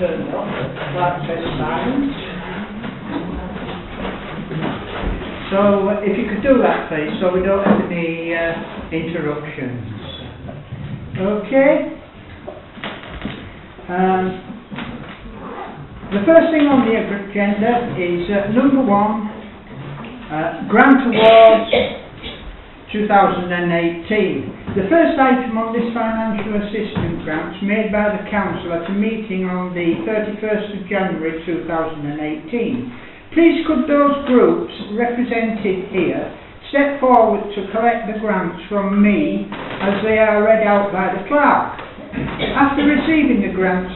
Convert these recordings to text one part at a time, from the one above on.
turned off. Like said, silence. So if you could do that, please, so we don't have any interruptions. Okay. The first thing on the agenda is number 1, Grant Awards 2018. The first item on this financial assistance grant made by the Council at a meeting on the 31st of January 2018. Please could those groups represented here step forward to collect the grants from me as they are read out by the clerk. After receiving the grants,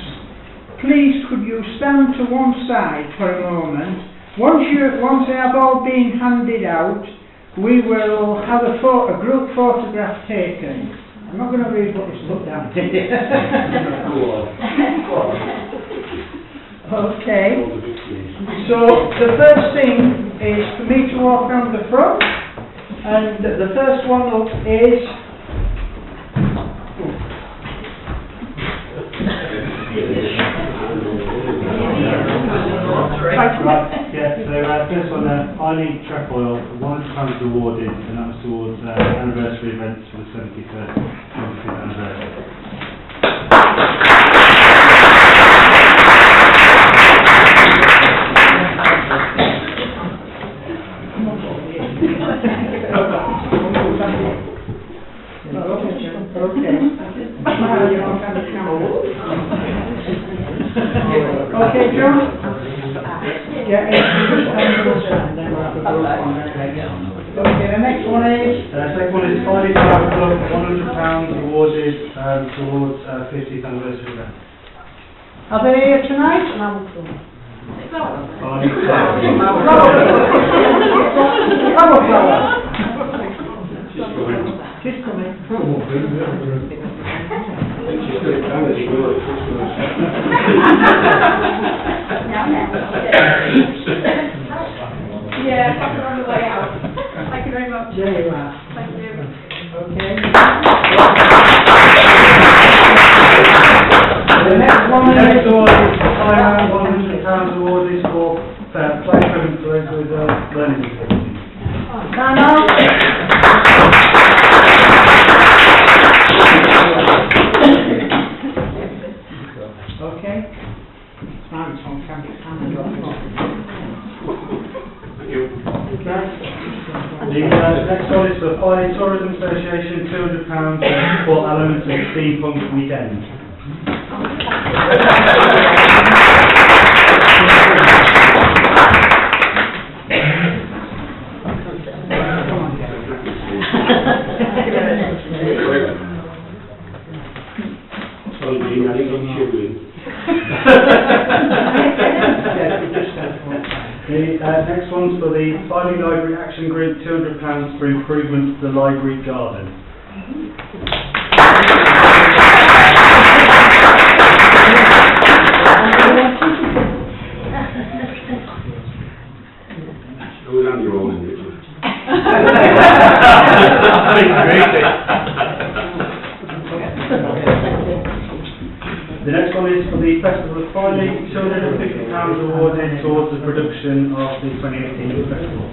please could you stand to one side for a moment. Once they have all been handed out, we will have a group photograph taken. I'm not going to read what it's put down here. Okay. So the first thing is for me to walk around the front, and the first one up is first one, Eileen Trefoil, £100 awarded, and that was towards anniversary events for the 75th anniversary. Okay, John? Yeah, okay, the next one is? Second one is Friday Club, £100 awarded towards 50th anniversary event. Are they here tonight? She's coming. Yeah, I'm on the way out. Thank you very much. There you are. Thank you. Okay. The next one is £100 awarded for playground with learning disabilities. Okay. It's on camera. The next one is for Fine Tourism Association, £200 to support elements of steampunk weekend. The next one's for the Finding Library Action Group, £200 for improvements to the library garden. The next one is for the Festival of Friday, £250 awarded towards the production of the 2018 festival.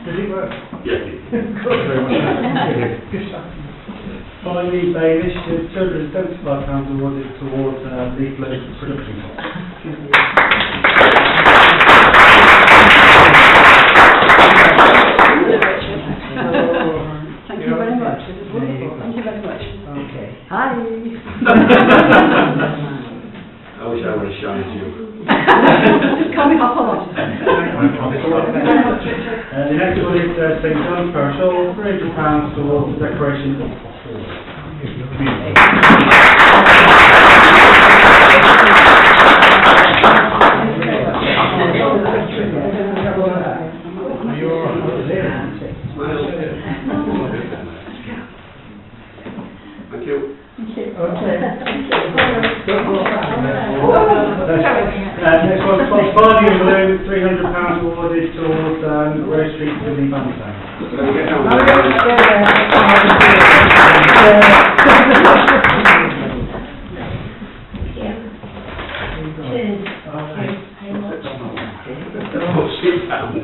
Does it work? Yes. Finally, Baelish, £275 awarded towards leaflet production costs. Thank you very much. Thank you very much. Okay. Hi. I wish I would have shown it to you. Just call me Hopalot. The next one is St John's Parish Hall, £300 towards the decoration of Thank you. next one, Barney and Balloon, £300 awarded towards Rose Street to the Bandstand. Oh, sit down.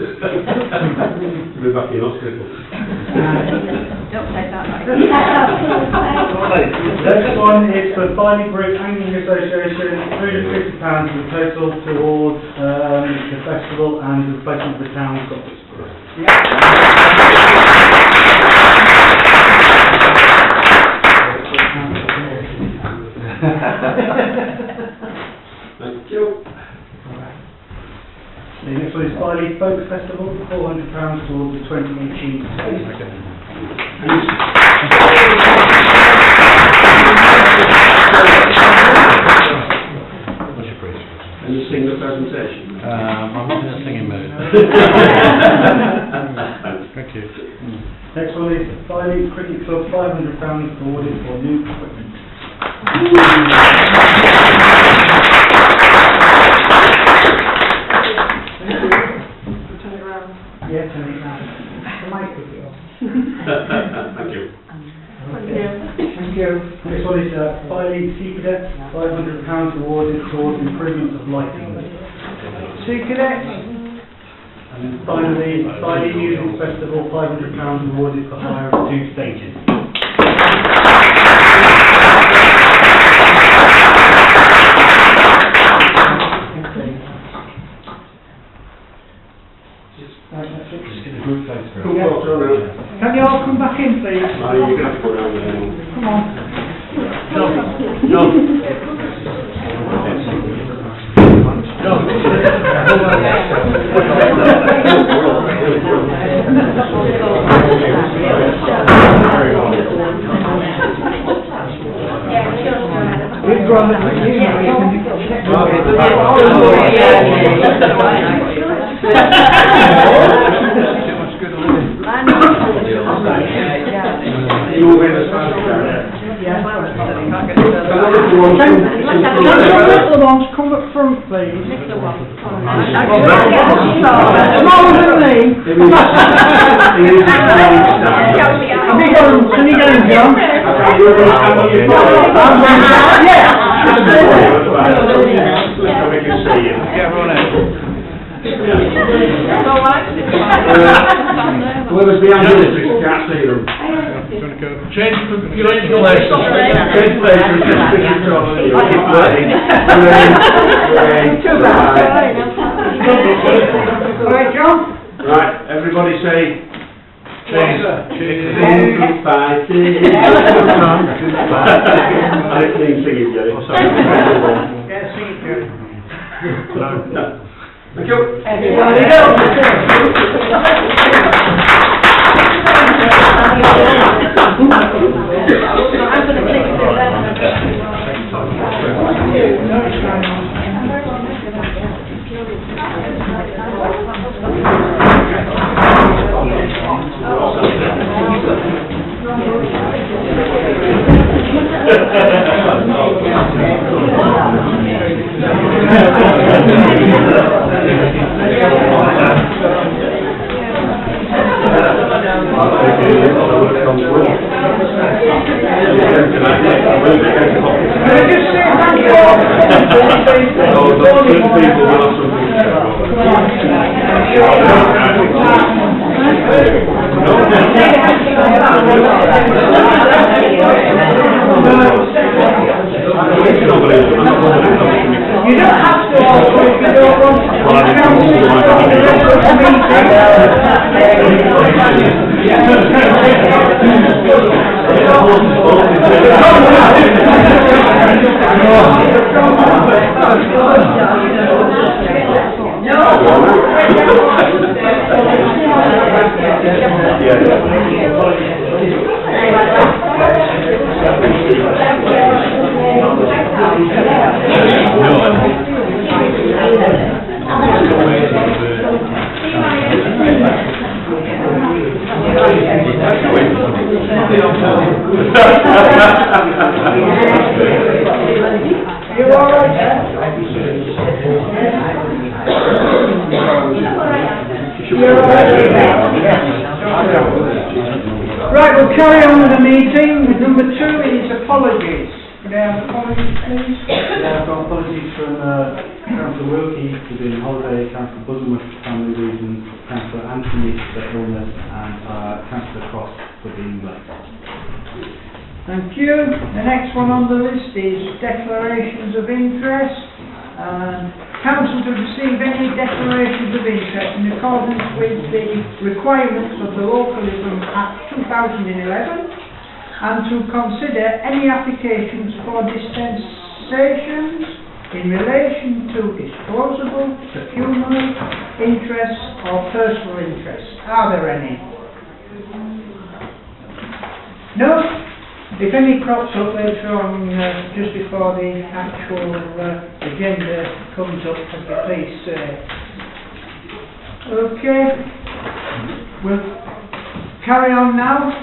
We're back in hospital. Don't say that, right? Next one is for Barley Group Angling Association, £350 with total towards the festival and the replacement of the town office. Thank you. The next one is Barley Folk Festival, £400 towards the 2018 Can you sing the presentation? I'm not in a singing mood. Thank you. Next one is Barley Cricket Club, £500 awarded for new equipment. Turn it around. Yeah, turn it round. The mic would be off. Thank you. Thank you. Thank you. Next one is Barley Sea Cadets, £500 awarded towards improvement of lighting. Sea Cadets. And then finally, Barley Music Festival, £500 awarded for hire of 2 stages. Can you all come back in, please? No, you're going to have to go around there. Come on. You will be the first Little ones, come up front, please. Smaller than me. Can you get him, John? Yeah. Whoever's behind you, can't see them. Change places. Change places, just stick it on you. Alright, John? Right, everybody say, change. Goodbye. I didn't even sing it, Jerry. Yeah, sing it, Jerry. Thank you. Everybody go. You don't have to also if you don't want to. You all right? You're already there. Right, we'll carry on with the meeting. Number 2 is apologies. Could I have apologies, please? Yeah, I've got apologies from Councillor Wilkie for being on holiday, Councillor Buzzenwood for family reasons, Councillor Anthony for illness, and Councillor Cross for being late. Thank you. The next one on the list is declarations of interest. Council to receive any declarations of interest in accordance with the requirements of the Localism Act 2011 and to consider any applications for dispensations in relation to disposable, pecuniary interests or personal interests. Are there any? No? If any crops up later on, just before the actual agenda comes up, could you please say? Okay. We'll carry on now.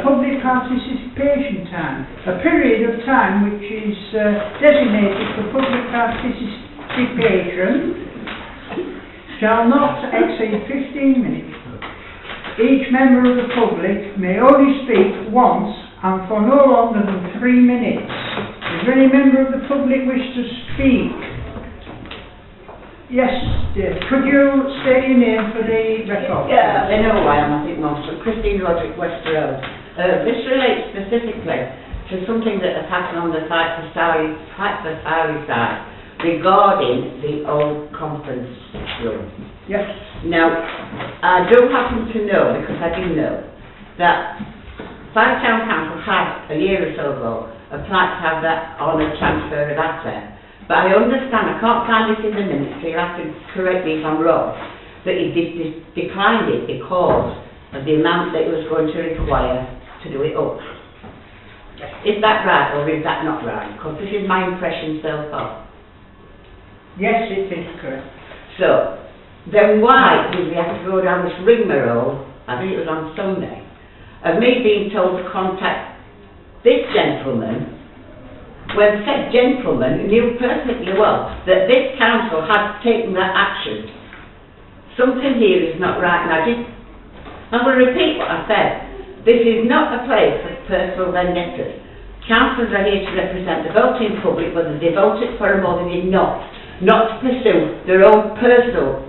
Public participation time. A period of time which is designated for public participation shall not exceed 15 minutes. Each member of the public may only speak once and for no longer than 3 minutes. Does any member of the public wish to speak? Yes, dear. Could you state your name for the record? Yeah, I know who I am, I think most. Christine Roderick, West Road. This relates specifically to something that has happened on the site for Sally side regarding the old conference room. Yes. Now, I do happen to know, because I do know, that Five Town Council had, a year or so ago, applied to have that on a transfer of asset. But I understand, I can't find this in the minutes, so you'll have to correct me if I'm wrong, that he declined it because of the amount that it was going to require to do it up. Is that right, or is that not right? Because this is my impression so far. Yes, it is correct. So, then why did we have to go down this rigmarole, I think it was on Sunday, of me being told to contact this gentleman, when said gentleman knew perfectly well that this council had taken that action? Something here is not right, and I'm going to repeat what I said. This is not a place for personal vendettas. Councillors are here to represent the voting public, whether they voted for them or they did not to pursue their own personal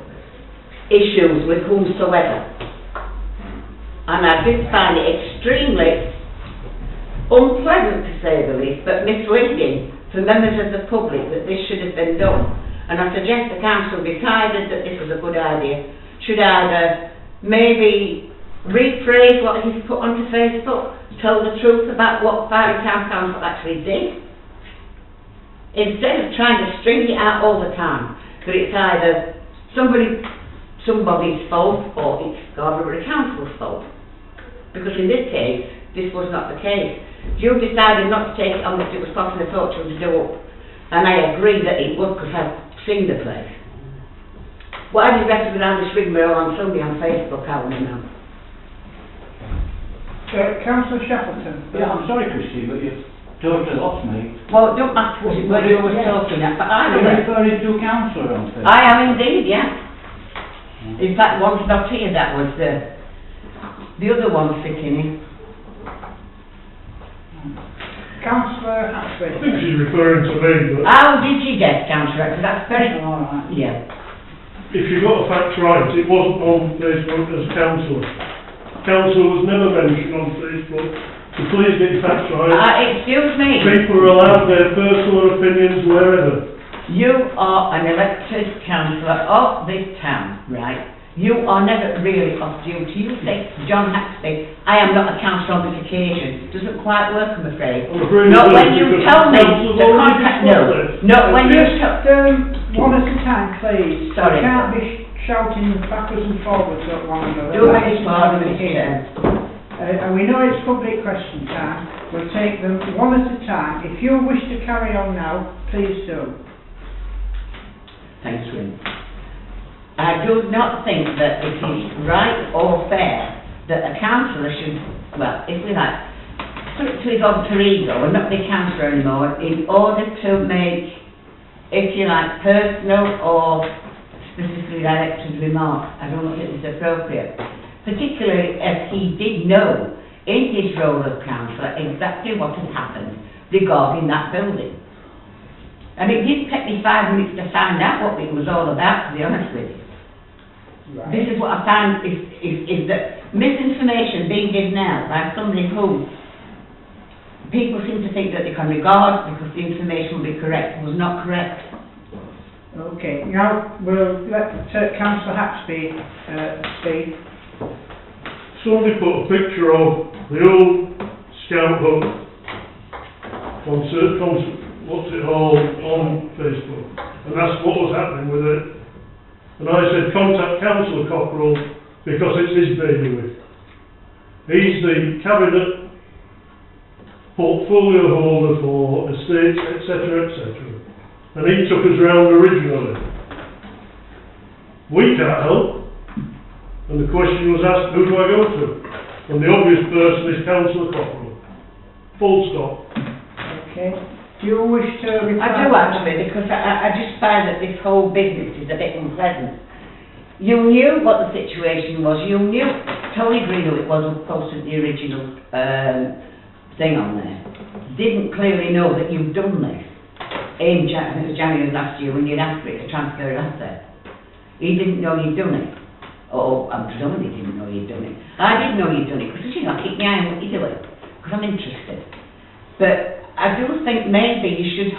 issues with whomsoever. And I did find it extremely unpleasant, to say the least, but misleading for members of the public that this should have been done. And I suggest the council decided that this was a good idea, should either maybe rephrase what he's put onto Facebook, tell the truth about what Fiery Town Council actually did, instead of trying to string it out all the time, that it's either somebody's fault or it's Garberbury Council's fault. Because in this case, this was not the case. You decided not to take it on because it was costing a fortune to do up. And I agree that it would because I've seen the place. Why did you have to go down this rigmarole on Sunday on Facebook, I want to know? Councillor Shackleton. Yeah, I'm sorry, Christine, but you've totally lost me. Well, don't matter what you were talking at, but Are you I referring to councillor on Facebook? am indeed, yeah. In fact, one's not here, that was the other one sitting in. Councillor Hatsby. I think she's referring to me, but How did you guess, Councillor? Because that's very... All right. Yeah. if you got the facts right, it wasn't on Facebook as council. Council was never mentioned on Facebook, so please get your facts right. Excuse me. People are allowed their personal opinions wherever. You are an elected councillor of this town, right? You are never really off duty. You say, John Haxby, I am not a councillor on this occasion. Doesn't quite work, I'm afraid. I'm afraid Not it when does, you because tell me council's to already contact... discussed No, it. not when you... One at a time, please. Sorry. You can't be shouting backwards and forwards at one another. Do That it isn't for what me, we're here. And we know it's public question time. We'll take them one at a time. If you wish to carry on now, please do. Thanks, Wynne. I do not think that it is right or fair that a councillor should, well, if we like, put it to his alter ego and not be councillor anymore in order to make if you like, personal or specifically directed remarks. I don't think it's appropriate. Particularly as he did know, in his role as councillor, exactly what had happened regarding that building. And it did take me 5 minutes to find out what it was all about, to be honest with you. Right. This is what I found is that misinformation being given out by somebody who people seem to think that they can regard because the information will be correct was not correct. Okay, now we'll let Councillor Haxby speak. Somebody put a picture of the old Scout Hut on Facebook, and that's what was happening with it. And I said, contact Councillor Cockerell because it's his bailiwick. He's the cabinet portfolio holder for estates, etc., etc. And he took us round originally. We can't help. And the question was asked, who do I go to? And the obvious person is Councillor Cockerell. Full stop. Okay. Do you wish to reply? I do actually, because I just find that this whole business is a bit unpleasant. You knew what the situation was. You knew, Tony Green who it was who posted the original thing on there. Didn't clearly know that you'd done this in January last year when you'd asked for it to transfer your asset. He didn't know you'd done it. Oh, I'm presuming he didn't know you'd done it. I didn't know you'd done it, because you know, I keep my eye on what you're doing, because I'm interested. But I do think maybe you should,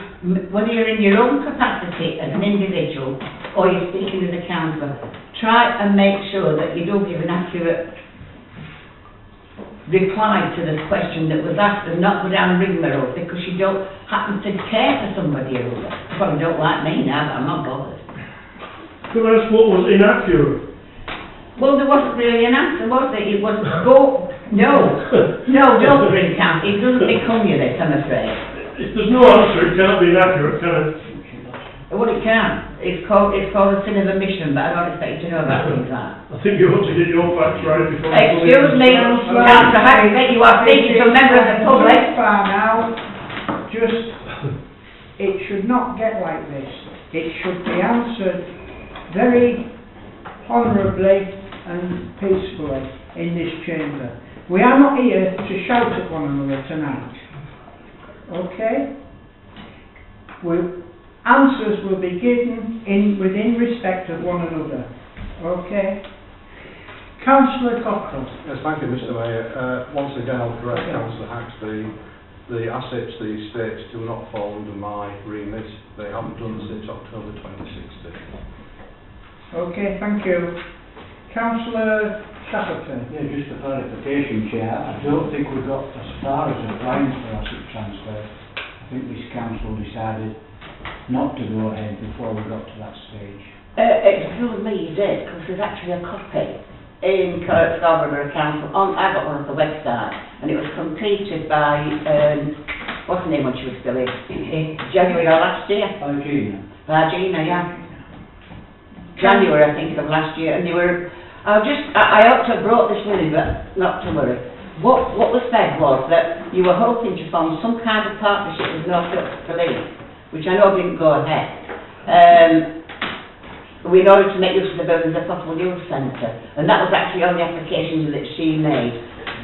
whether you're in your own capacity as an individual or you're speaking as a councillor, try and make sure that you do give an accurate reply to the question that was asked and not go down rigmarole because you don't happen to care for somebody or other. You probably don't like me now, but I'm not bothered. Can I ask what was inaccurate? Well, there wasn't really an answer, was there? It was go. No, don't bring count. It doesn't become you this, I'm afraid. If there's no answer, it can't be inaccurate, can it? Well, it can. It's called a sin of omission, but I don't expect you to know about things like that. I think you ought to get your facts right before... Excuse me, Councillor Hackett, you are speaking to a member of the public. Far now, just, it should not get like this. It should be answered very honourably and peacefully in this chamber. We are not here to shout at one another tonight. Okay? Answers will be given within respect of one another. Okay? Councillor Cockerell. Yes, thank you, Mr. Mayor. Once again, I'll correct Councillor Haxby. The assets, the estates, do not fall under my remit. They haven't done since October 2016. Okay, thank you. Councillor Shackleton. Yeah, just a clarification, Chair. I don't think we got as far as applying for asset transfer. I think this council decided not to go ahead before we got to that stage. Excuse me, you did, because there's actually a copy in Scarborough Council. I got one on the website, and it was completed by, what's her name when she was still in January of last year. By Gina, yeah. January, I think, of last year, and they were... I ought to have brought this with me, but not to worry. What was said was that you were hoping to form some kind of partnership with North Yorkshire Police, which I know didn't go ahead, in order to make use of the building as a possible youth centre, and that was actually on the application that she made.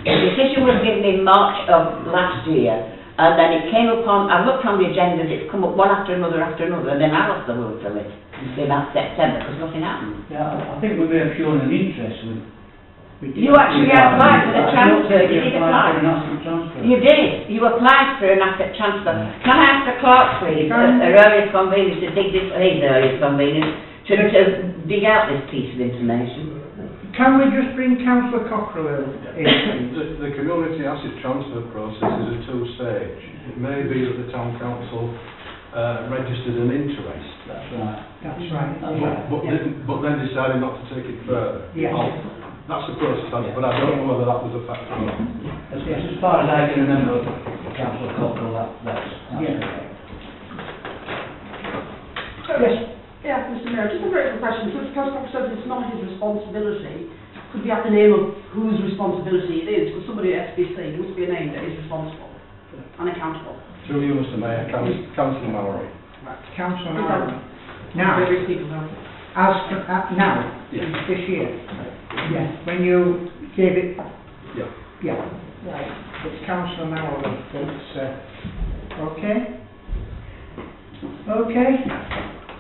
The decision was given in March of last year, and then it came upon, I looked on the agenda, it's come up one after another, and then I lost the will to it. In about September, because nothing happened. Yeah, I think we may have shown an interest with you actually applied for the transfer. You did apply. For an asset transfer. You did. You applied for an asset transfer. Can I ask the clerk, please, at earliest convenience, to dig this, his earliest convenience, to dig out this piece of information? Can we just bring Councillor Cockerell in? The community asset transfer process is a two-stage. It may be that the town council registered an interest. That's right. That's right. But then decided not to take it further. Yes. That's the process, but I don't know whether that was a fact or not. As far as I can remember, Councillor Cockerell, that's Yeah. correct. Yes. Yeah, Mr. Mayor, just a very quick question. Because Councillor says it's not his responsibility, could we have the name of whose responsibility it is? Because somebody at SBC must be a name that is responsible and accountable. Through you, Mr. Mayor, Councillor Mallory. Councillor Howard. Now, as for, now, Yeah. this year? Yes. When you gave it? Yeah. Yeah, right. It's Councillor Howard. It's, okay? Okay?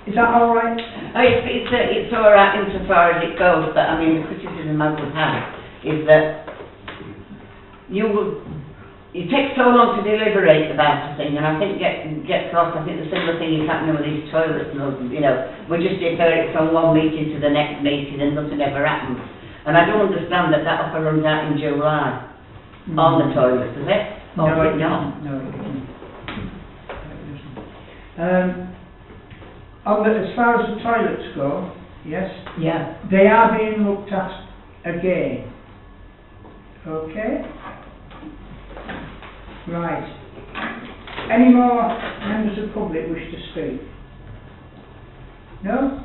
Is that all right? Oh, it's all right insofar as it goes, but I mean, the criticism I would have is that you take so long to deliberate about a thing, and I think get cross. I think the similar thing is happening with these toilets. You know, we just defer it from one meeting to the next meeting, and nothing ever happens. And I don't understand that offer runs out in July on the toilets, does it? No, Or it not? doesn't. No, it doesn't. As far as the toilets go, yes, Yeah. they are being looked at again. Okay? Right. Any more members of the public wish to speak? No?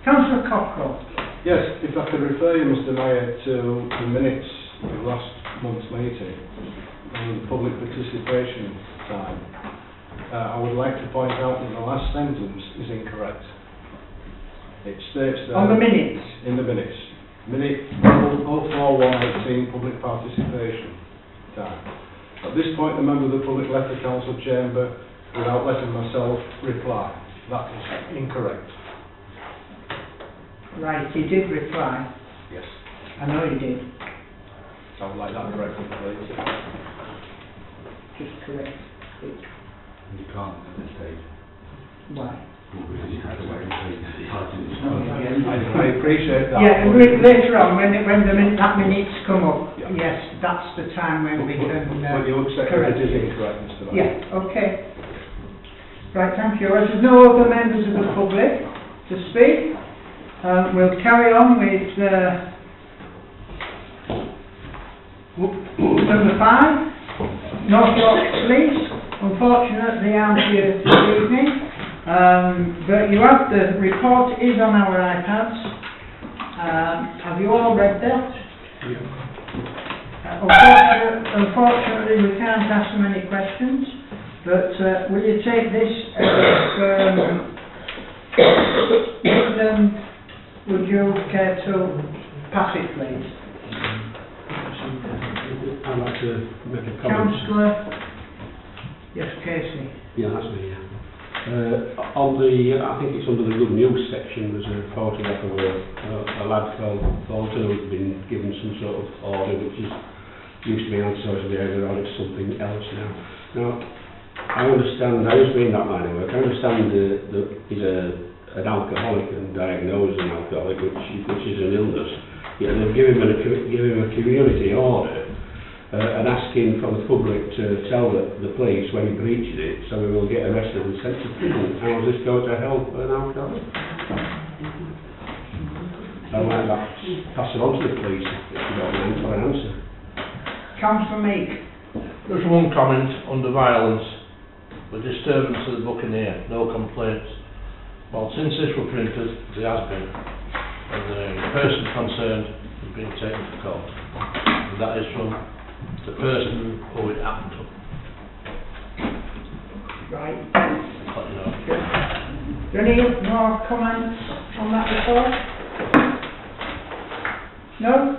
Councillor Cockrell. Yes, if I could refer you, Mr Mayor, to the minutes of last month's meeting on the public participation time. I would like to point out that the last sentence is incorrect. It states there... On the minutes? In the minutes. Minute 04118, public participation time. At this point, the member of the public left the council chamber without letting myself reply. That is incorrect. Right, he did reply. Yes. I know he did. I would like that corrected, please. Just correct. You can't at this stage. Why? I appreciate that. Yeah, and later on, when that minute's come up, Yeah. yes, that's the time when we can But you accept that correct it is it. incorrect, Mr Mayor? Yeah, okay. Right, thank you. As there's no other members of the public to speak, we'll carry on with number 5, North Yorkshire Police. Unfortunately, aren't here this evening. But you have the report is on our iPads. Have you all read that? Unfortunately, we can't ask them any questions. But will you take this would you care to pass it, please? I'd like to make a comment. Councillor? Yes, Casey. Yeah, that's me, yeah. On the, I think it's under the good news section, there's a photograph of a lad called Thornton who's been given some sort of order, which is used to be antisocial behaviour, or it's something else now. Now, I understand, I used to be in that line of work, I understand he's an alcoholic and diagnosed as an alcoholic, which is an illness. Yet they've given him a community order and asking for the public to tell the police when he breaches it, so he will get arrested and sent to prison. How does this go to help an alcoholic? I'd like that pass it on to the police if you don't mind for an answer. Councillor Meek. Just one comment under violence. The disturbance of the Buccaneer, no complaints. Well, since this was printed, there has been. And the person concerned has been taken to court. And that is from the person who it happened to. Right. But, you know. Do you any more comments on that report? No?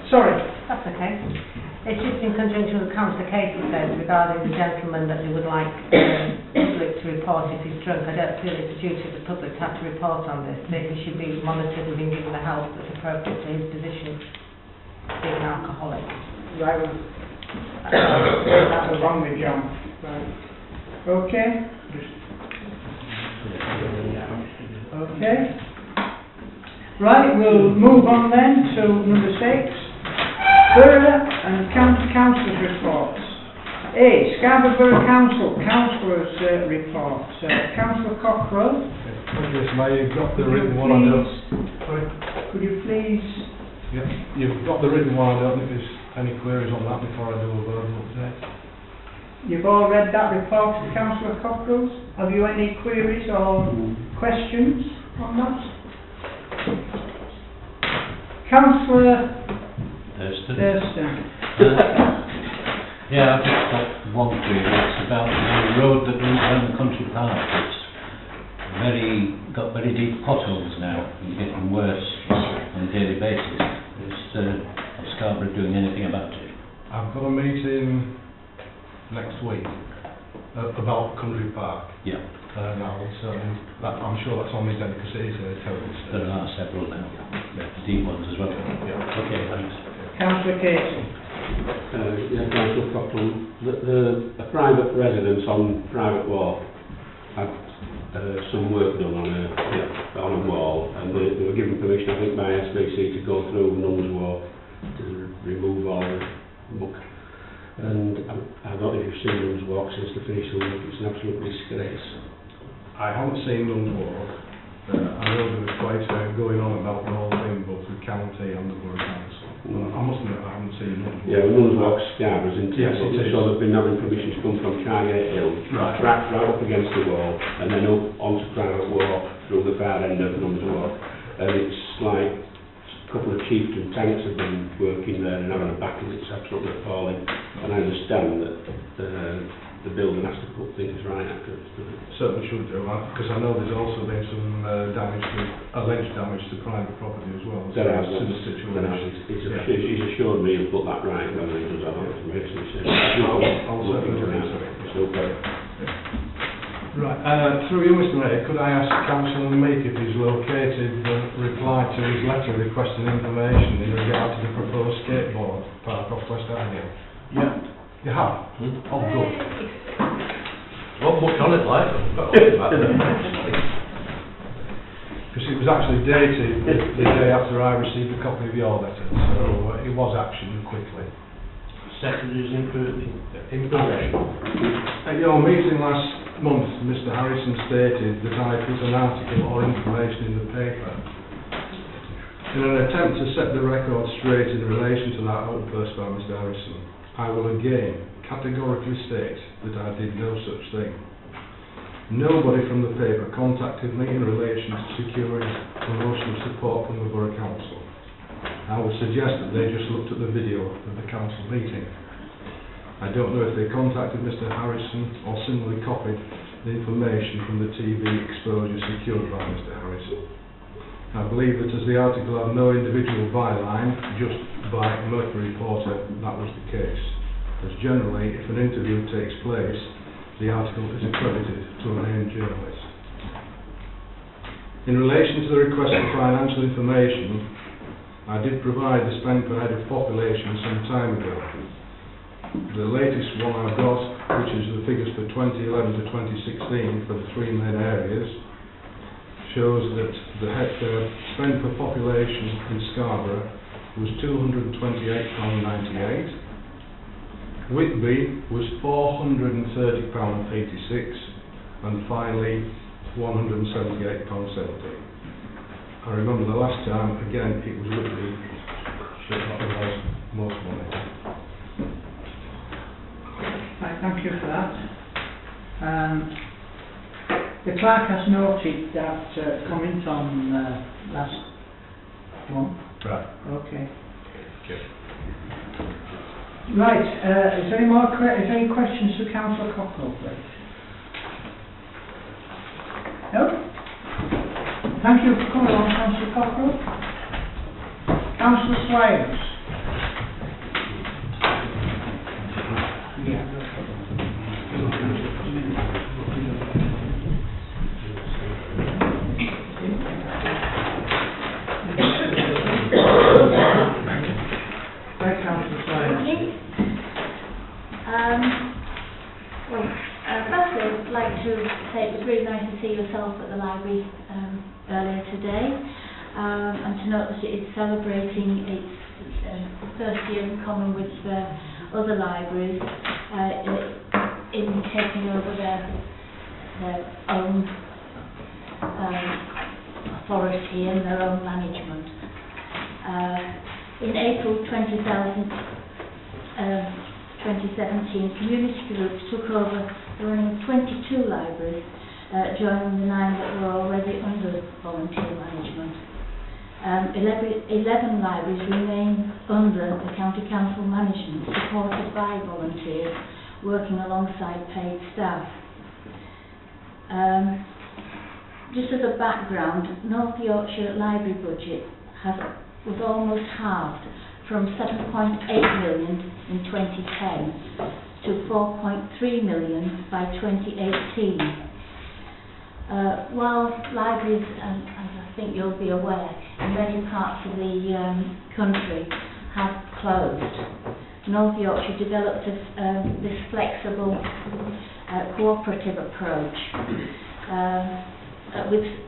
Sorry. That's okay. It's just in conjunction with Councillor Casey said regarding the gentleman that they would like the public to report if he's drunk. I don't feel it's a duty of the public to have to report on this. Maybe he should be monitored and being given the help that's appropriate to his position, being an alcoholic. Right. That was wrong with John. Right. Okay. Okay. Right, we'll move on then to number 6. Borough and Councillors' reports. A. Scarborough Borough Council, Councillors' report. Councillor Cockrell. Yes, Mayor, you've got the written one, I don't... Sorry? Could you please... Yep, you've got the written one, I don't think there's any queries on that before I do a verbal update. You've all read that report, Councillor Cockrell. Have you any queries or questions on that? Councillor Thurston. Yeah, I've just got one query. It's about the road that runs around the country park. It's got very deep potholes now and getting worse on a daily basis. Is Scarborough doing anything about it? I've got a meeting next week about Country Park. Yeah. Now, I'm sure that's on my agenda because it is a terrible state. There are several now. Deep ones as well. Yeah. Okay, thanks. Councillor Casey. Yeah, Councillor Cockle, a private residence on private walk had some work done on a wall, and they were given permission, I think, by SBC to go through Nuns Walk to remove all the muck. And I don't know if you've seen Nuns Walk since they finished the work. It's an absolute disgrace. I haven't seen Nuns Walk. I know there was quite going on about the whole thing, both the county and the Borough Council. I must admit I haven't seen Nuns Walk. Yeah, Nuns Walk Scarborough's in Yes, it is. so they've been having permission to come from Chargate Hill, Right. right up against the wall, and then up onto private walk through the far end of Nuns Walk. And it's like a couple of chieftain tanks have been working there and having a battle. It's absolutely appalling. And I understand that the building has to put things right after it's done. Certainly should do, because I know there's also been some alleged damage to private property as well. There has in been. the situation. He's assured me he'll put that right whether he does or not. I'll certainly look into it. Super. Right, through you, Mr. Mayor, could I ask Councillor Meek if he's located the reply to his letter requesting information in regard to the proposed skateboard park off West Avenue? Yeah. You have? Oh, good. What much on it like? Because it was actually dated the day after I received a copy of your letter, so it was actioned quickly. Secretary's in possession. At your meeting last month, Mr. Harrison stated that I put an article or information in the paper. In an attempt to set the record straight in relation to that outburst by Mr. Harrison, I will again categorically state that I did no such thing. Nobody from the paper contacted me in relation to securing promotional support from the Borough Council. I would suggest that they just looked at the video of the council meeting. I don't know if they contacted Mr. Harrison or similarly copied the information from the TV exposure secured by Mr. Harrison. I believe that as the article had no individual byline, just by Mercury Reporter, that was the case. As generally, if an interview takes place, the article is accredited to a named journalist. In relation to the request for financial information, I did provide the spend per head of population some time ago. The latest one I've got, which is the figures for 2011 to 2016 for the three main areas, shows that the spend per population in Scarborough was £228.98. Whitby was £430.86, and finally £178.70. I remember the last time, again, it was Whitby that got the most money. Right, thank you for that. The clerk has noted that comment on last one. Right. Okay. Okay. Right, is there any questions for Councillor Cockrell, please? No? Thank you for coming on, Councillor Cockrell. Councillor Swales. Firstly, I'd like to say it was really nice to see yourself at the library earlier today, and to note that it is celebrating its first year in common with other libraries in taking over their own authority and their own management. In April 2017, community groups took over the running of 22 libraries, joining the 9 that were already under volunteer management. 11 libraries remain under the County Council management, supported by volunteers, working alongside paid staff. just as a background, North Yorkshire Library budget was almost halved from 7.8 million in 2010 to 4.3 million by 2018. While libraries, as I think you'll be aware, in many parts of the country have closed, North Yorkshire developed this flexible, cooperative approach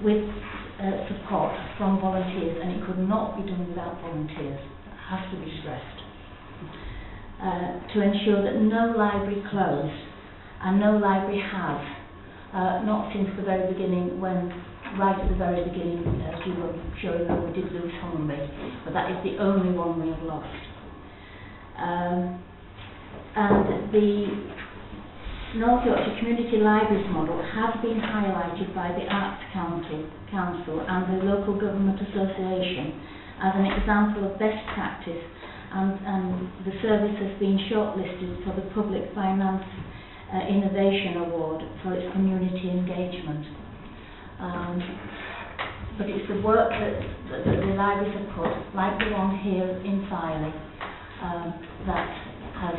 with support from volunteers, and it could not be done without volunteers. That has to be stressed. To ensure that no library closed and no library has, not since the very beginning, right at the very beginning, as you were sure you know, we did lose Hornby, but that is the only one we have lost. And the North Yorkshire Community Libraries model has been highlighted by the Arts Council and the Local Government Association as an example of best practice, and the service has been shortlisted for the Public Finance Innovation Award for its community engagement. But it's the work that the libraries have put, like the one here in Filey, that has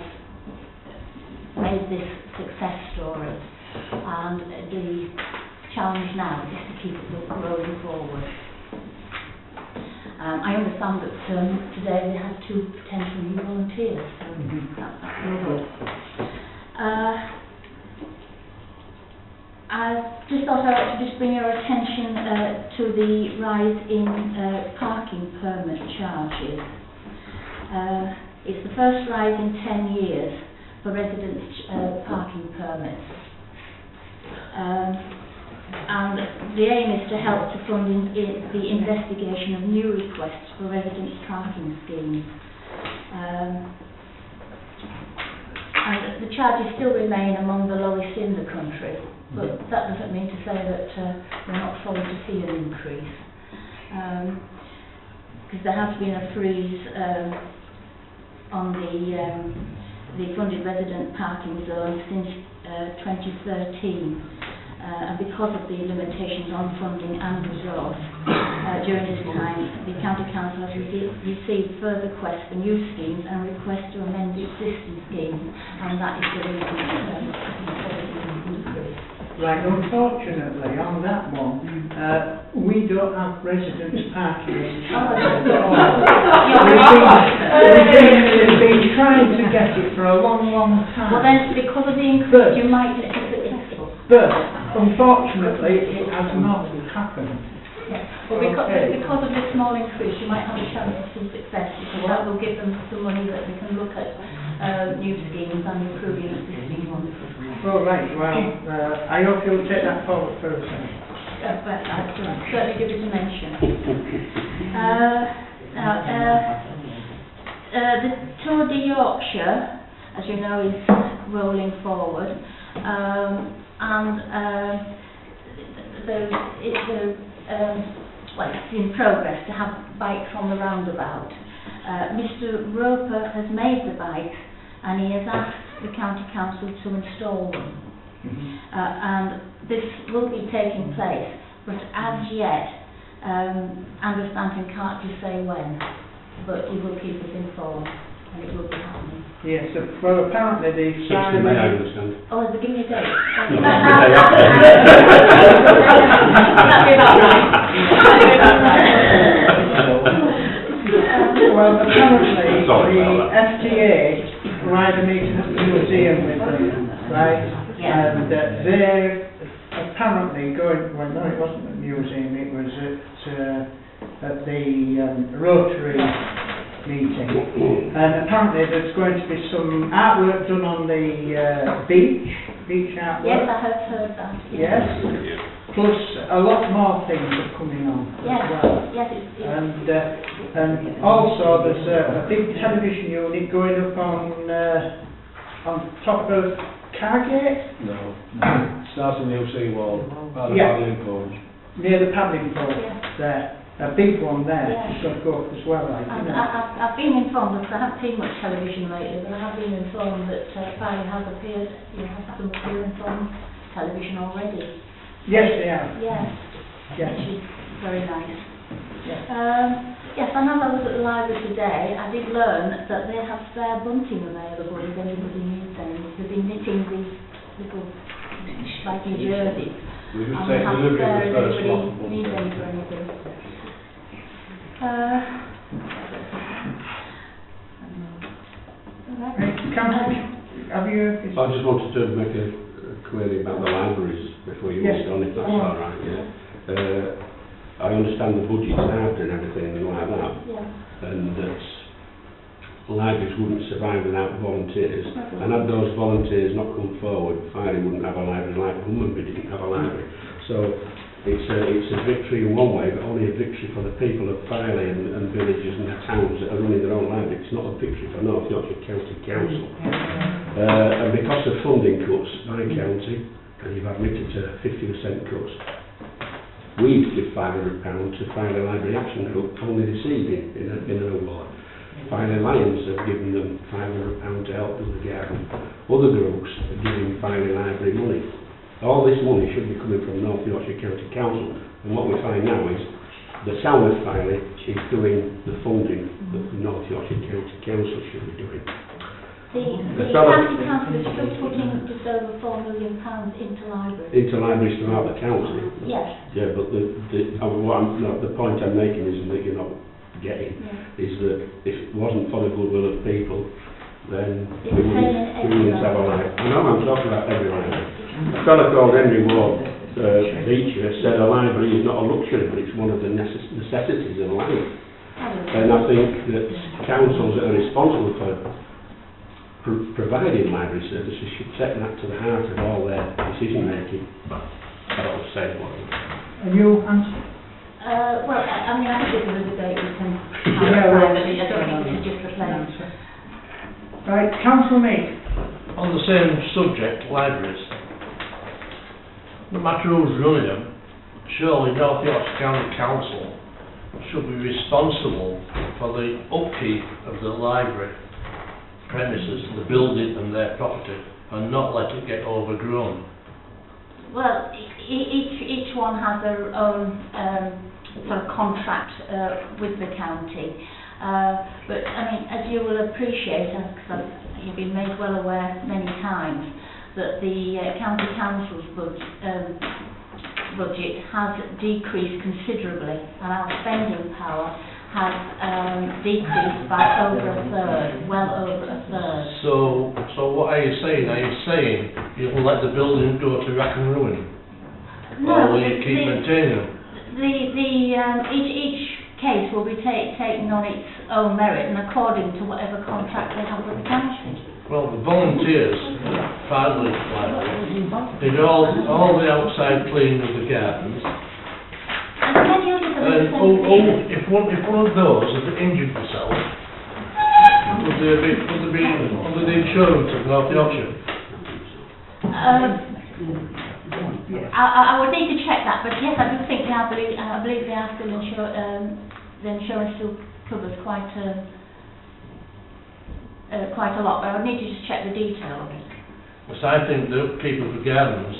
made this success story, and the challenge now is to keep it rolling forward. I understand that today we have 2 potential new volunteers, so that's really good. I just thought I ought to just bring your attention to the rise in parking permit charges. It's the first rise in 10 years for residents' parking permits. And the aim is to help to fund the investigation of new requests for residents' parking schemes. And the charges still remain among the lowest in the country, but that doesn't mean to say that we're not sorry to see an increase. Because there has been a freeze on the funded resident parking zone since 2013. And because of the limitations on funding and resource during this time, the County Council has received further requests for new schemes and requests to amend existing schemes, and that is the reason Right, unfortunately, on that one, we don't have residents parking in We've been trying to get it for a long, long time. Well then, because of the increase, you might get it successful. But unfortunately, it has not happened. Yes. Well, because of the small increase, you might have a chance of some success, because that will give them some money that they can look at new schemes and improving existing ones. Well, right, well, I hope you'll take that forward further. But I'd certainly give it a mention. The Tour de Yorkshire, as you know, is rolling forward. It's in progress to have bikes on the roundabout. Mr. Roper has made the bikes, and he has asked the County Council to install them. And this will be taking place, but as yet, Angus Stanton can't just say when, but he will keep us informed, and it will be happening. Yes, well, apparently the May I understand? Oh, they're giving me a date. Day That'd be about right. Well, apparently the FTA were either meeting at the museum with them, right? Yeah. And they're apparently going, well no, it wasn't at the museum, it was at the Rotary meeting. And apparently there's going to be some artwork done on the beach artwork. Yes, I have heard that. Yes. Plus a lot more things are coming on Yes. as well. Yes, And also there's a big television unit going up on top of Cargate? No. Starts in the OC wall, by the Yeah. paddling poles. Near the paddling post there. A big one there, Yeah. it's got to go up as well, like, you know. I've been informed, because I haven't seen much television lately, but I have been informed that Barry has appeared, has some appearance on television already. Yes, they have. Yes. Yeah. which is very nice. Yeah. Yes, and as I was at the library today, I did learn that they have spare bunting available if anybody needs any. They've been knitting these little spiky jerseys. We just And take they have delivery spare of if the first anybody lot of bunting. needs any for anything. Councillor, have you... I just wanted to make a query about the libraries before you Yes. moved on, if that's all right, yeah. I understand the budget's out and everything and like that, Yeah. and that libraries wouldn't survive without volunteers. And had those volunteers not come forward, Filey wouldn't have a library like Hummonby didn't have a library. So it's a victory in one way, but only a victory for the people of Filey and villages and the towns that are running their own library. It's not a victory for North Yorkshire County Council. And because of funding cuts by county, and you've admitted to 50% cuts, we've given £500 to Filey Library Action Group only this evening in an award. Filey Lions have given them £500 to help with the garden. Other groups are giving Filey Library money. All this money should be coming from North Yorkshire County Council, and what we find now is the town of Filey is doing the funding that the North Yorkshire County Council should be doing. The county council is still putting just over £4 million into libraries. Into libraries throughout the county. Yes. Yeah, but the point I'm making is that you're not getting is that if it wasn't for the goodwill of people, then we wouldn't have a library. I know I'm talking about every library. A fellow called Henry Ward Beecher said a library is not a luxury, but it's one of the necessities of life. And I think that councils that are responsible for providing library services should take that to the heart of all their decision making. That'll say what. And you, Anthony? Well, I mean, I think there's a debate we can have. Yeah, well, I don't think this is just the place. Right, Councillor Meek. On the same subject, libraries, no matter who's running them, surely North Yorkshire County Council should be responsible for the upkeep of the library premises, the building and their property, and not let it get overgrown. Well, each one has their own sort of contract with the county. But, I mean, as you will appreciate, because you've been made well aware many times, that the county council's budget has decreased considerably, and our spending power has decreased by over a third, well over a third. So what are you saying? Are you saying you'll let the building go to rack and ruin? No, or will you keep maintaining them? Each case will be taken on its own merit and according to whatever contract they have with the county. Well, the volunteers at Filey Library did all the outside cleaning of the gardens. And many others are And the same thing. if one of those had injured themselves, would they be under the insurance of North Yorkshire? I would need to check that, but yes, I do think I believe they are still the insurance still covers quite a lot, but I would need to just check the detail of it. Because I think the upkeep of the gardens,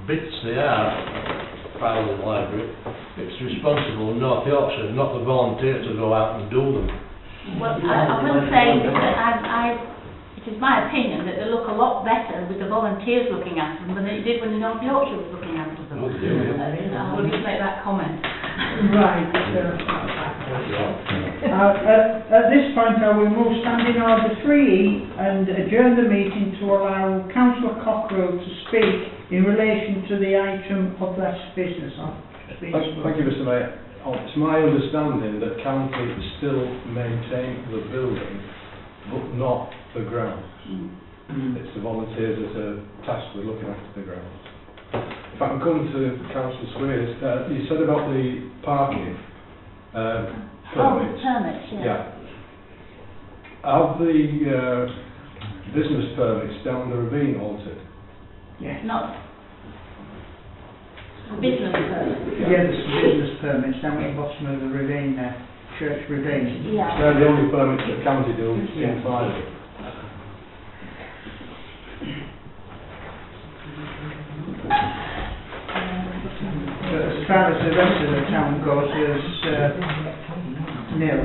bits they are, Filey Library, it's responsible in North Yorkshire, not the volunteers to go out and do them. Well, I will say that it is my opinion that they look a lot better with the volunteers looking after them than it did when North Yorkshire was looking after them. I will just make that comment. Right. At this point, I will move standing order 3E and adjourn the meeting to allow Councillor Cockrell to speak in relation to the item of less business. Thank you, Mr. Mayor. It's my understanding that council still maintain the building, but not the grounds. It's the volunteers that are tasked with looking after the grounds. If I can come to Councillor Squeers, you said about the parking permits. Permits, yeah. Have the business permits down the ravine altered? Yes. Not business permits. Yeah, there's some business permits down at the bottom of the ravine there, Church Ravine. Yeah. They're the only permits that the county do in Filey. far as the rest of the town goes, is nil.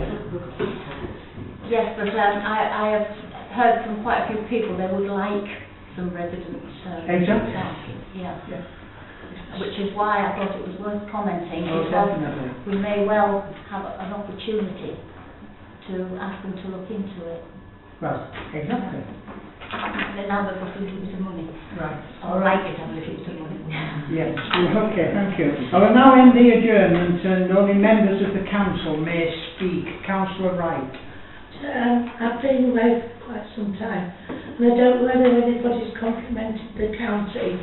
Yes, but I have heard from quite a few people they would like some residents. Exactly. Yeah. Which is why I thought it was worth commenting, Oh, because definitely. we may well have an opportunity to ask them to look into it. Well, exactly. Now they've got a little bit of money. Right. Or like it have a little bit of money. Yes. Okay, thank you. I will now end the adjournment and only members of the council may speak. Councillor Wright. I've been away for quite some time, and I don't know whether anybody's complimented the county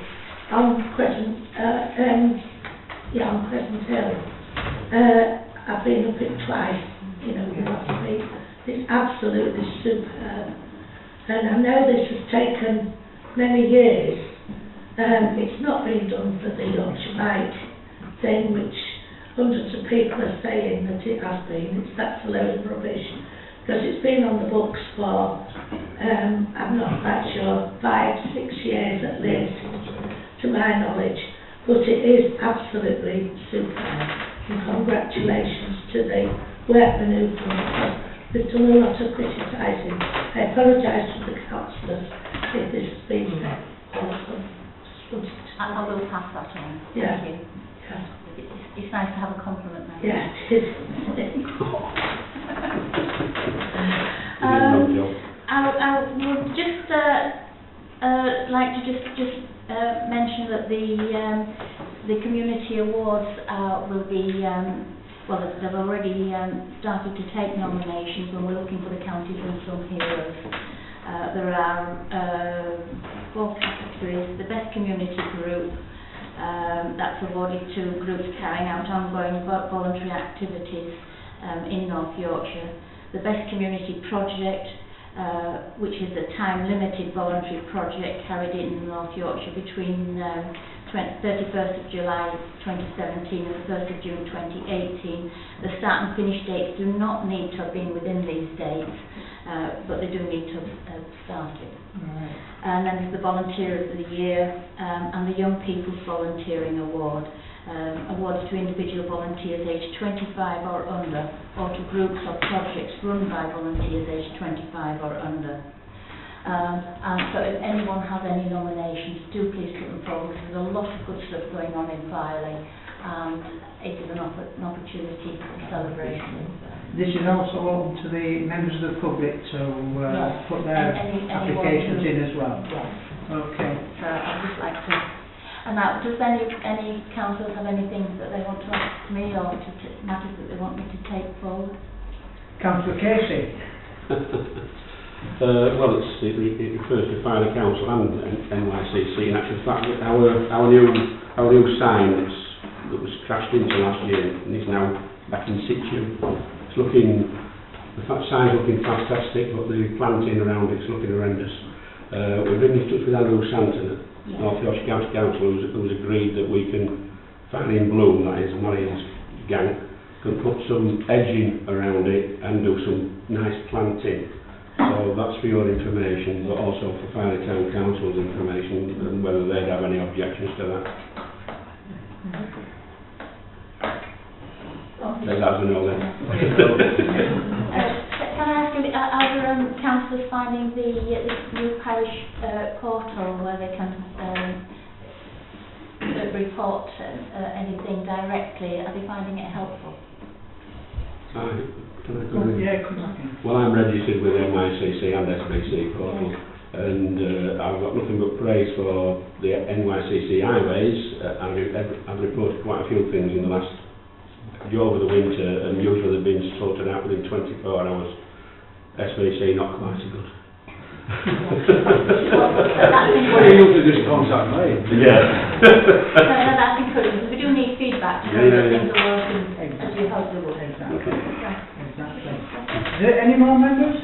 on Crescent, on Crescent Hill. I've been up it twice, last week. It's absolutely superb. And I know this has taken many years. It's not been done for the Yorkshire Light thing, which hundreds of people are saying that it has been. That's a load of rubbish. Because it's been on the books for, I'm not quite sure, 5-6 years at least, to my knowledge. But it is absolutely superb. And congratulations to the workmen who've done it. We've done a lot of criticising. I apologise to the councillors if this has been awesome. I will pass that on. Yeah. Thank you. Yeah. It's nice to have a compliment now. Yeah, it is. I would just like to just mention that the community awards will be they've already started to take nominations, and we're looking for the county's unsung heroes. There are 4 categories. The best community group, that's awarded to groups carrying out ongoing voluntary activities in North Yorkshire. The best community project, which is a time-limited voluntary project carried in North Yorkshire between 31st of July 2017 and 1st of June 2018. The start and finish dates do not need to have been within these dates, but they do need to have started. Right. And then there's the Volunteer of the Year and the Young People's Volunteering Award. Awards to individual volunteers aged 25 or under, or to groups or projects run by volunteers aged 25 or under. And so if anyone has any nominations, do please put them forward, because there's a lot of good stuff going on in Filey, and it is an opportunity for celebration. This is also open to the members of the public to Yes. put their applications in as well. Yes. Okay. So I'd just like to. And now, does any councillors have anything that they want to ask me, or matters that they want me to take forward? Councillor Casey. Well, it refers to Filey Council and NYCC. In actual fact, our new sign that was crashed into last year and is now back in situ. It's looking, the sign's looking fantastic, but the planting around it's looking horrendous. We've been in touch with Andrew Santon at North Yorkshire County Council, who's agreed that we can, Filey in Bloom, that is, not his gang, can put some edging around it and do some nice planting. So that's for your information, but also for Filey Town Council's information, and whether they'd have any objections to that. Let us know then. Can I ask you, are there councillors finding the new parish portal where they can report anything directly, are they finding it helpful? Well, I'm registered with NYCC and SBC portal, and I've got nothing but praise for the NYCC highways. I've reported quite a few things in the last, over the winter, and usually they've been sorted out within 24 hours. SBC not quite so good. Well, you usually just contact me. Yeah. No, that's encouraging. We do need feedback to know that things are working as we hope they will. Exactly. Is there any more members?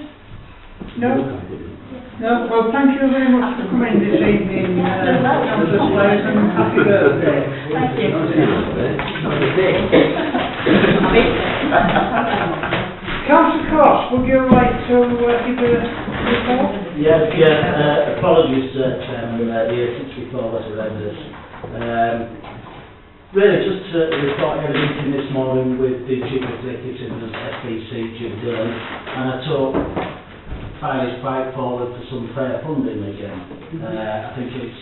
No? No? Well, thank you very much for coming this evening, Councillor Slade, and happy birthday. Thank you. Councillor Cross, would you like to give a report? Apologies, Chairman, the 64 was horrendous. Really, just to report, I had a meeting this morning with the Chief Executive of FBC, Jim Dillon, and I took Fire's quite forward for some fair funding again. I think it's,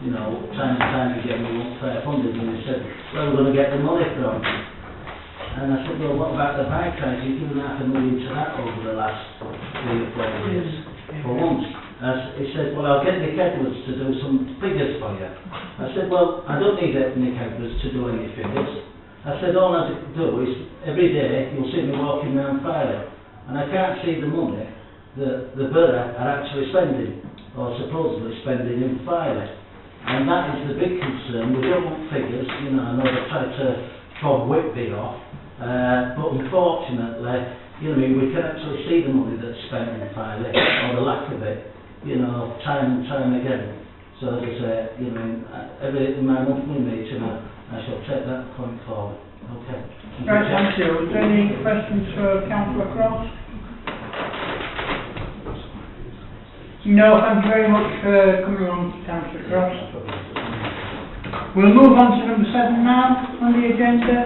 you know, time and time again we want fair funding, and they said, where are we going to get the money from? And I said, well, what about the bike rides? You've given $500,000 to that over the last 3 or 4 years, for once. He said, well, I'll get Nick Edwards to do some figures for you. I said, well, I don't need Nick Edwards to do any figures. I said, all I do is, every day, you'll see me walking around Fire, and I can't see the money that the borough are actually spending, or supposedly spending in Fire. And that is the big concern. We don't want figures, you know, I know they try to Bob Whitby off, but unfortunately, you know, we can actually see the money that's spent in Fire, or the lack of it, you know, time and time again. So as I say, you know, in my monthly meeting, I shall take that point forward. Okay. Right, thank you. Is there any questions for Councillor Cross? No, thank you very much for coming on, Councillor Cross. We'll move on to number 7 now on the agenda.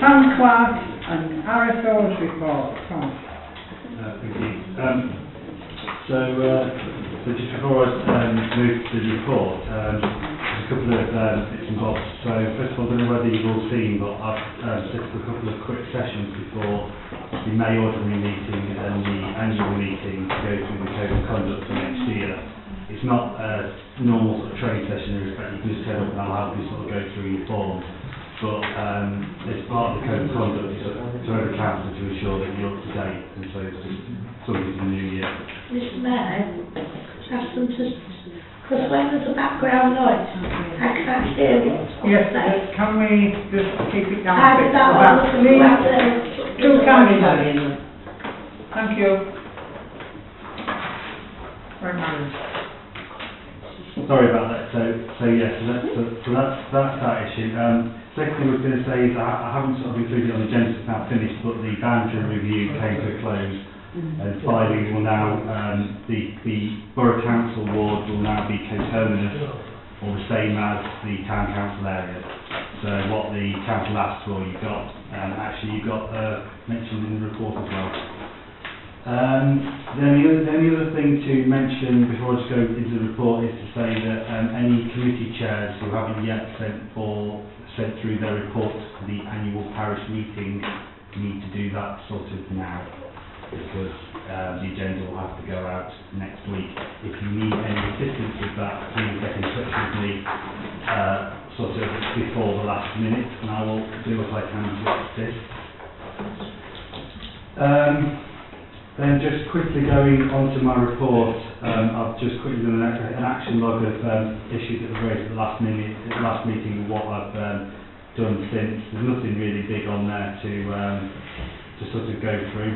Town Clerk and RFO's report. Tom. Thank you. So just before I move to the report, there's a couple of bits and bobs. So first of all, I don't know whether you've all seen, but I've set up a couple of quick sessions before the May ordinary meeting and the annual meeting to go through the code of conduct for next year. It's not a normal sort of training session in respect, you can just turn up and I'll help you sort of go through your forms. But as part of the code of conduct, it's to every council to ensure that you're up to date, and so it's just something for the new year. Mr. Mayor, ask them to, because when there's a background noise, I can't hear what's Yes, saying. can we just keep it down? I did that About one, three, two councillors. councillors. Thank you. Right, madam. Sorry about that. So yes, so that's that issue. Second thing I was going to say is I haven't sort of included on the agenda, it's now finished, but the boundary review came to a close. And filing will now, the Borough Council ward will now be coterminous, or the same as the Town Council area. So what the council asked for, you got, actually you got mentioned in the report as well. The only other thing to mention before I just go into the report is to say that any committee chairs who haven't yet sent through their reports to the annual parish meeting need to do that sort of now, because the agenda will have to go out next week. If you need any assistance with that, please get in touch with me sort of before the last minute, and I will do what I can to assist. Then just quickly going on to my report, I've just quickly done an action log of issues that were raised at the last meeting, and what I've done since. There's nothing really big on there to sort of go through.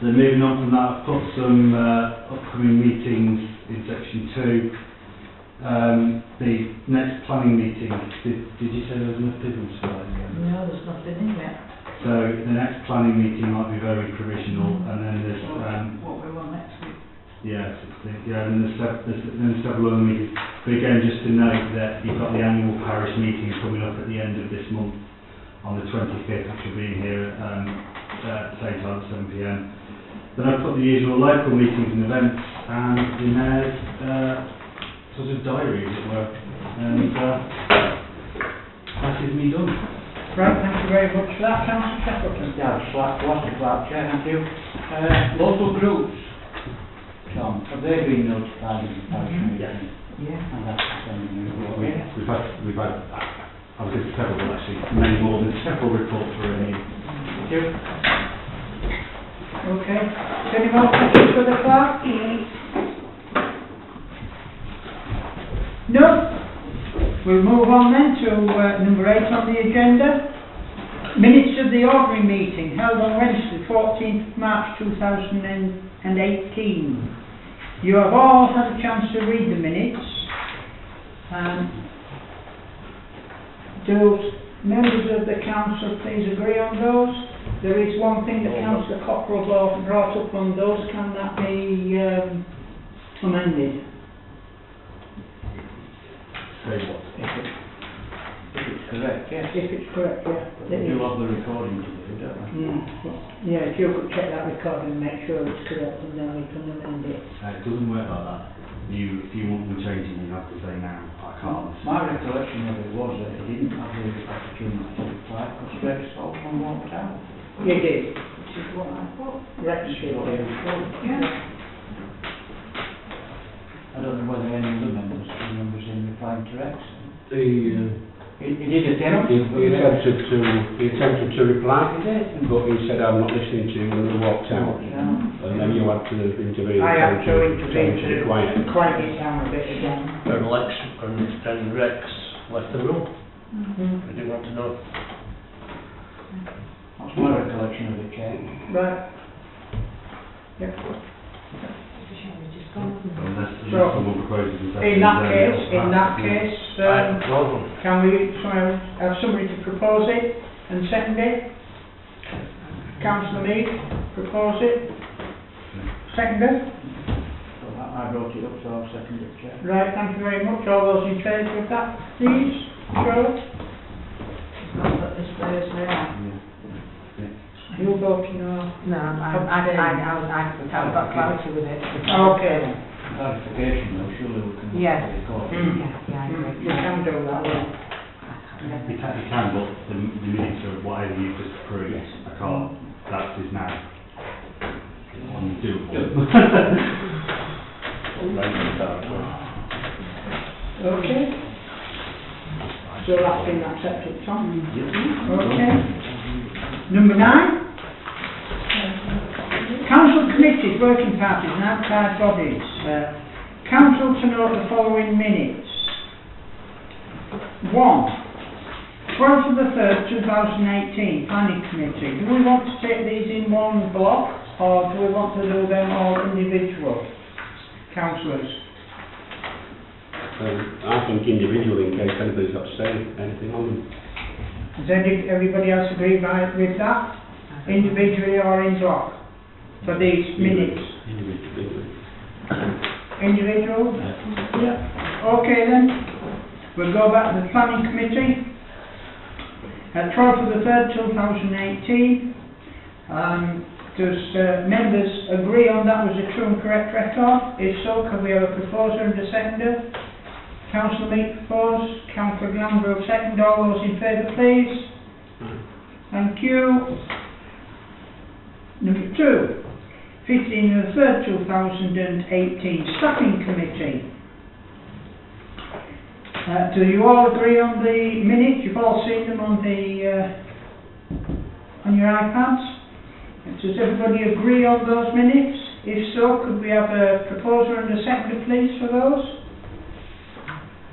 Then moving on from that, I've put some upcoming meetings in section 2. The next planning meeting, did you say there was enough business for that again? No, there's nothing in yet. So the next planning meeting might be very provisional, and then there's What we want next week. yeah, and there's several other meetings. But again, just to note that you've got the annual parish meeting coming up at the end of this month on the 25th, which will be here at the same time at 7 p.m. Then I've put the usual local meetings and events and the mayor's sort of diary, as it were, and that is me done. Right, thank you very much for that, Councillor Shackleton. Yeah, last Clerk, Chair, thank you. Local groups, Tom, have they been notified of the parish meeting? Yes. Yeah. And that's the same as We've had I was going to several, actually, many more than several reports for a Thank you. Okay. Any more questions for the clerk? No? We'll move on then to number 8 on the agenda. Minutes of the ordinary meeting held on Wednesday, 14th March 2018. You have all had a chance to read the minutes. Do members of the council please agree on those? There is one thing that Councillor Cockrell brought up on those. Can that be amended? Say what? If it correct, yes. If it's correct, yeah. They do have the recording to do, don't they? Yeah, if you could check that recording and make sure it's correct, and then we can amend it. It doesn't work like that. If you want them changing, you have to say now, I can't. My recollection of it was that he didn't have the opportunity to reply because Rex Saltman walked out. You did. Which is what I thought. Rex Which is what they were told. Yeah. I don't know whether any other members remembers him replying to Rex. He He did attempt to. he attempted to reply, but he said, I'm not listening to you, and he walked out. Yeah. And then you had to intervene. I had to intervene to be quiet. to quiet it down a bit again. And Lex and Rex left the room. I didn't want to know. That's my recollection of it, Chair. Right. Yep. Unless So, someone proposes a second, In that then case, Right, well done. can we have somebody to propose it and second it? Councillor Mead, propose it. Seconder? So I brought it up, so I'll second it, Chair. Right, thank you very much. All those in favour of that, please, show. But this Thursday, You voting no? no, I've got clarity with it. Okay then. Clarification though, surely we can. Yes. record. Yeah, I agree. You can do that, yeah. You can, but the minutes of whatever you just approved, I can't, that is now undoable. Okay. So that's been accepted, Tom? Okay. Number 9. Council committees, working parties and outside bodies. Council to note the following minutes. 1. 12th of the 3rd, 2018, Planning Committee. Do we want to take these in one block, or do we want to do them all individual? Councillors? I think individually, in case anybody's got to say anything on them. Does everybody else agree with that? Individually or in block? For these minutes? Individual? Yeah. Okay then. We'll go back to the Planning Committee. At 12th of the 3rd, 2018. Does members agree on that was a true and correct record? If so, can we have a proposer and a seconder? Councillor Mead propose, Councillor Glanville second. All those in favour, please. Thank you. Number 2, 15th of the 3rd, 2018, Staffing Committee. Do you all agree on the minutes? You've all seen them on your iPads. Does everybody agree on those minutes? If so, could we have a proposer and a seconder, please, for those?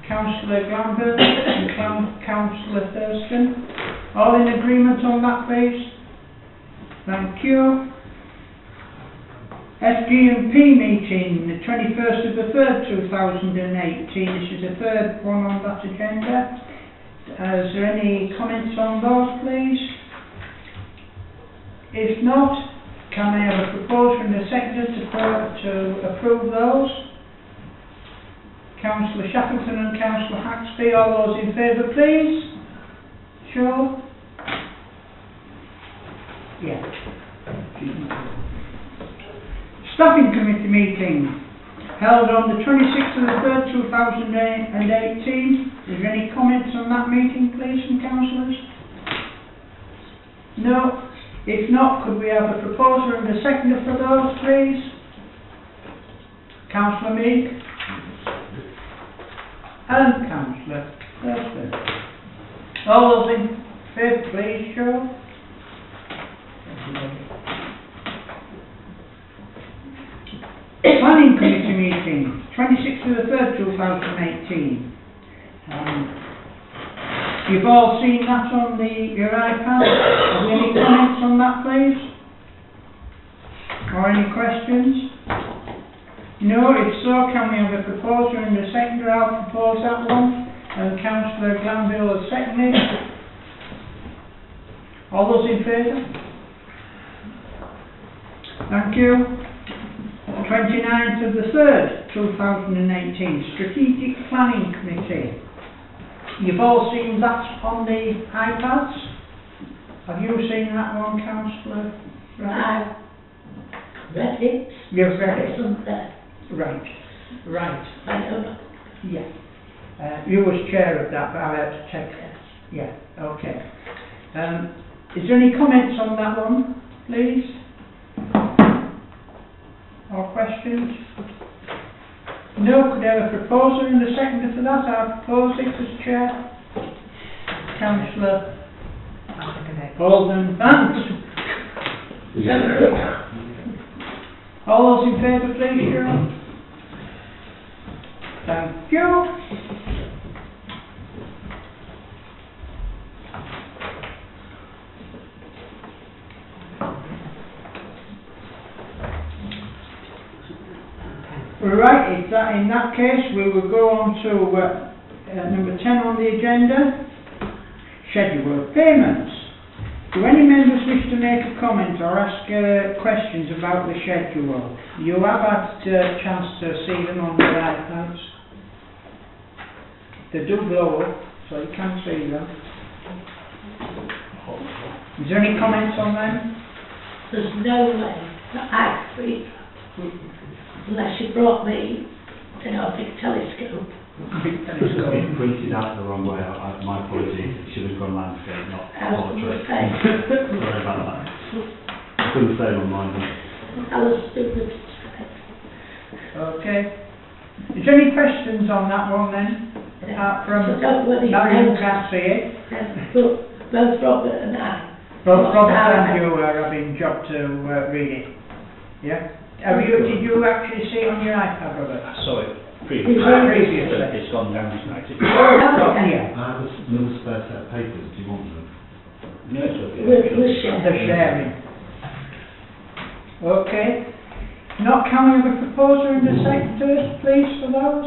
Councillor Glanville and Councillor Thurston. All in agreement on that, please? Thank you. SG&P meeting, the 21st of the 3rd, 2018. This is the third one on that agenda. Is there any comments on those, please? If not, can I have a proposer and a seconder to approve those? Councillor Shackleton and Councillor Haxby, all those in favour, please? Sure? Yeah. Staffing Committee meeting held on the 26th of the 3rd, 2018. Is there any comments on that meeting, please, from councillors? No? If not, could we have a proposer and a seconder for those, please? Councillor Meek? And Councillor Thurston. All those in favour, please, show. Planning Committee meeting, 26th of the 3rd, 2018. You've all seen that on your iPad. Have we any comments on that, please? Or any questions? No, if so, can we have a proposer and a seconder? I'll propose that one. And Councillor Glanville has seconded. All those in favour? Thank you. 29th of the 3rd, 2018, Strategic Planning Committee. You've all seen that on the iPads? Have you seen that one, Councillor? I've read it. You've read it? It's on there. Right, right. I don't know. Yeah. You was chair of that, but I had to check. Yeah, okay. Is there any comments on that one, please? Or questions? No, could I have a proposer and a seconder for that? I'll propose it as chair. Councillor Holden Vance. All those in favour, please, Sharon. Thank you. Right, in that case we will go on to number 10 on the agenda, schedule of payments. Do any members wish to make a comment or ask questions about the schedule? You have had a chance to see them on your iPads. They do blow up, so you can see them. Is there any comments on them? There's no way that I could read that unless you brought me, you know, a big telescope. Big telescope. It's printed out the wrong way. My apologies. It should have gone landscape, not portrait. Sorry about that. I couldn't say it on mine. I was stupid. Okay. Is there any questions on that one then? Apart from So don't worry, now you can't see it. Both Robert and I. Both Robert and you are having job to read it. Yeah? Did you actually see it on your iPad, Robert? I saw it previously. It's gone down this night. Yeah. I have another spare set of papers. Do you want them? No, it's okay. We're sharing. The sharing. Okay. Now, can we have a proposer and a secretary, please, for those?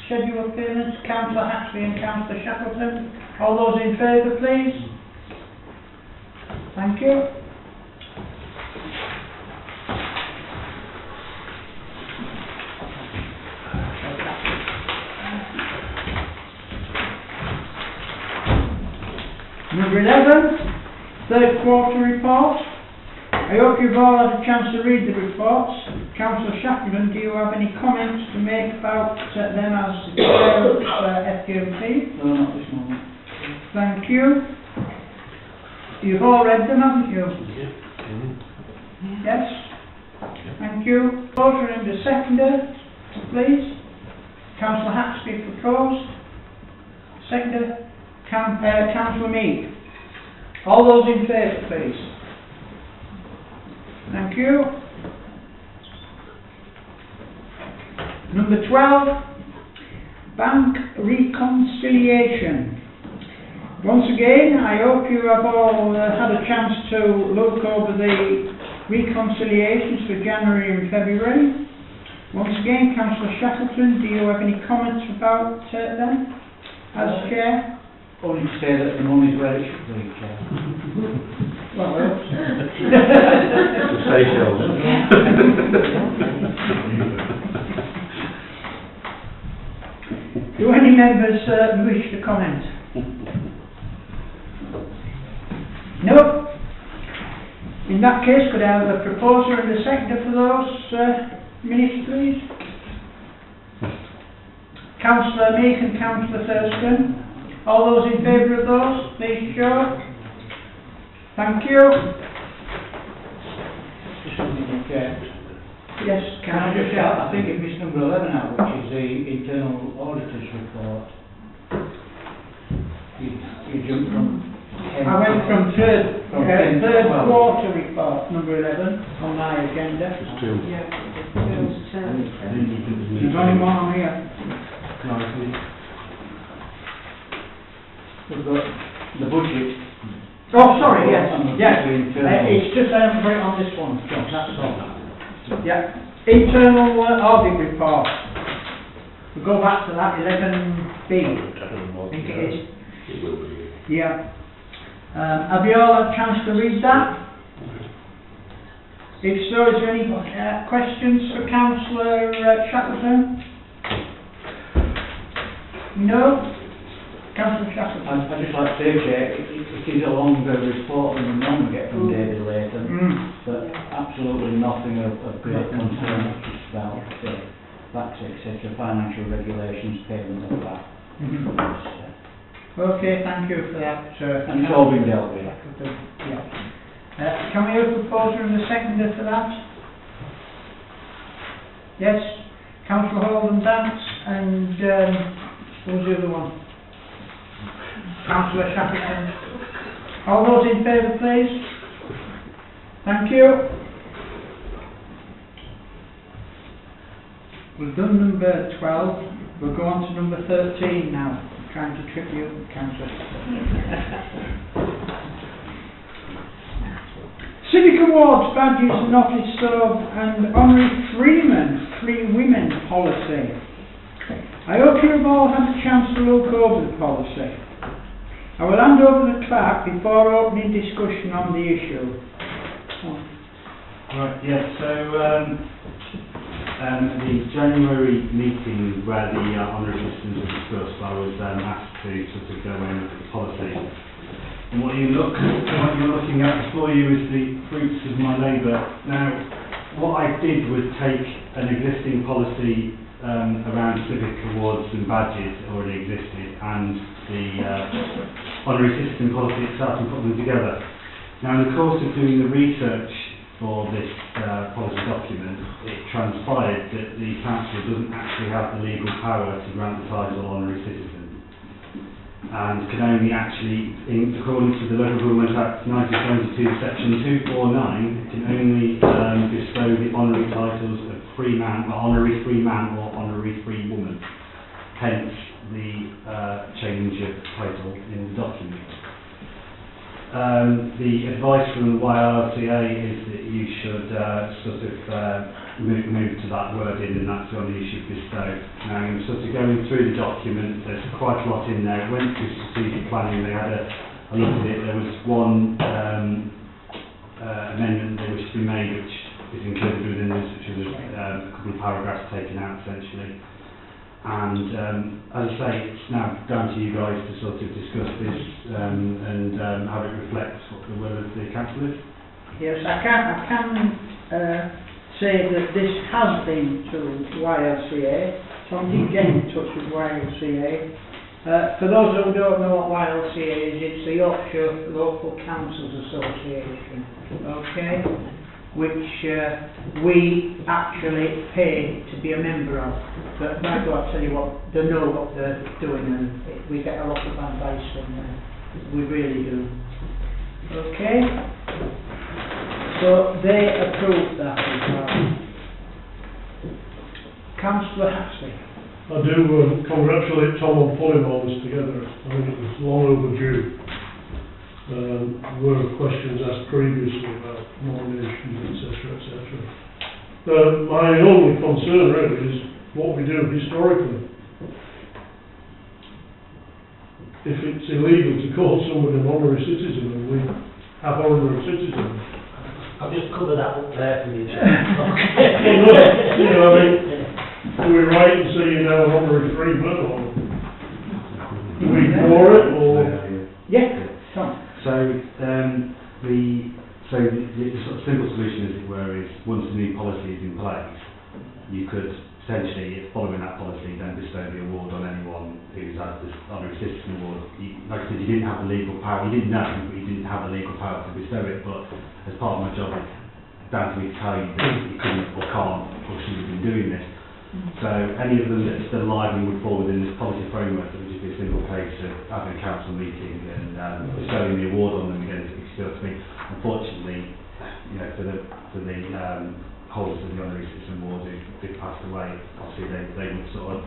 Schedule of payments, Councillor Hatchley and Councillor Shackleton. All those in favour, please? Thank you. Number 11, third quarter report. I hope you've all had a chance to read the reports. Councillor Shackleton, do you have any comments to make about them as the chair of FGMT? No, not this moment. Thank you. You've all read them, haven't you? Yes? Thank you. Proposer and a seconder, please. Councillor Hatsby proposed. Seconder. Councillor Mead. All those in favour, please. Thank you. Number 12, bank reconciliation. Once again, I hope you have all had a chance to look over the reconciliations for January and February. Once again, Councillor Shackleton, do you have any comments about them as chair? Only to say that the money's where it should be, Chair. Well, I hope so. The Seychelles. Do any members wish to comment? No? In that case, could I have a proposer and a seconder for those minutes, please? Councillor Meek and Councillor Thurston. All those in favour of those, please show. Thank you. Just something, Chair. Yes, Can I just shout, I think it missed number 11 out, which is the internal auditor's report. You jumped from 10. I went from third From 10 to 12. quarter report, number 11, on my agenda. There's two. There's only one on here. We've got the budget. Oh, sorry, yes, And yes. the internal. It's just I haven't put it on this one, John, that's all. Yeah. Internal audit report. We go back to that 11B, I think it is. It will be. Yeah. Have you all had a chance to read that? If so, is there any questions for Councillor Shackleton? No? Councillor Shackleton? I'd just like to say, Chair, it is a longer report than we normally get from David Latham, but absolutely nothing of great concern. It's just about facts, etc., financial regulations, payment of that. Okay, thank you for that. And it's all been dealt with. Yeah. Can we have a proposer and a seconder for that? Yes. Councillor Holden Dance and what was the other one? Councillor Shackleton. All those in favour, please. Thank you. We've done number 12. We'll go on to number 13 now. I'm trying to trip you up, Councillor. Civic Awards, badges and office stove and honorary free women policy. I hope you have all had a chance to look over the policy. I will hand over the clerk before opening discussion on the issue. Right, yes, so the January meeting where the honourary systems were discussed, I was asked to sort of go in with the policy. And what you're looking at before you is the fruits of my labour. Now, what I did was take an existing policy around civic awards and badges that already existed, and the honorary system policy itself, and put them together. Now, in the course of doing the research for this policy document, it transpired that the council doesn't actually have the legal power to grant the title honorary citizen, and can only actually, according to the Local Government Act 1972, section 249, can only bestow the honorary titles of free man, honorary free man or honorary free woman. Hence the change of title in the document. The advice from the YRCA is that you should sort of move to that wording, and that's the only you should bestow. Now, I'm sort of going through the document, there's quite a lot in there. It went through strategic planning, they had a look at it. There was one amendment that was to be made, which is included within this, which was a couple of paragraphs taken out essentially. And as I say, it's now down to you guys to sort of discuss this and how it reflects what the will of the council is. Yes, I can say that this has been to YLCA, so I did get in touch with YLCA. For those who don't know what YLCA is, it's the Yorkshire Local Councils Association, okay, which we actually pay to be a member of. But I got to tell you what, they know what they're doing, and we get a lot of advice from them. We really do. Okay? So they approved that as well. Councillor Haxley. I do congratulate Tom on pulling all this together. I think it was long overdue. There were questions asked previously about nominations, etc., etc. My only concern really is what we do historically. If it's illegal to call someone an honorary citizen, and we have honorary citizens. I'll just cover that up there for you. You know, I mean, do we write and say you're now an honorary freeman, or do we ignore it, or? Yeah, Tom. So the sort of simple solution, as it were, is once the new policy is in place, you could potentially, following that policy, then bestow the award on anyone who's had this honorary citizen award. Like I said, you didn't have the legal power. You didn't know, but you didn't have the legal power to bestow it. But as part of my job, it's down to me to tell you that you couldn't or can't or shouldn't have been doing this. So any of them that's still alive and would fall within this policy framework, it would just be a simple case of having a council meeting and bestowing the award on them again, if it's still to me. Unfortunately, you know, for the holders of the honorary citizen award who've passed away, obviously they would sort of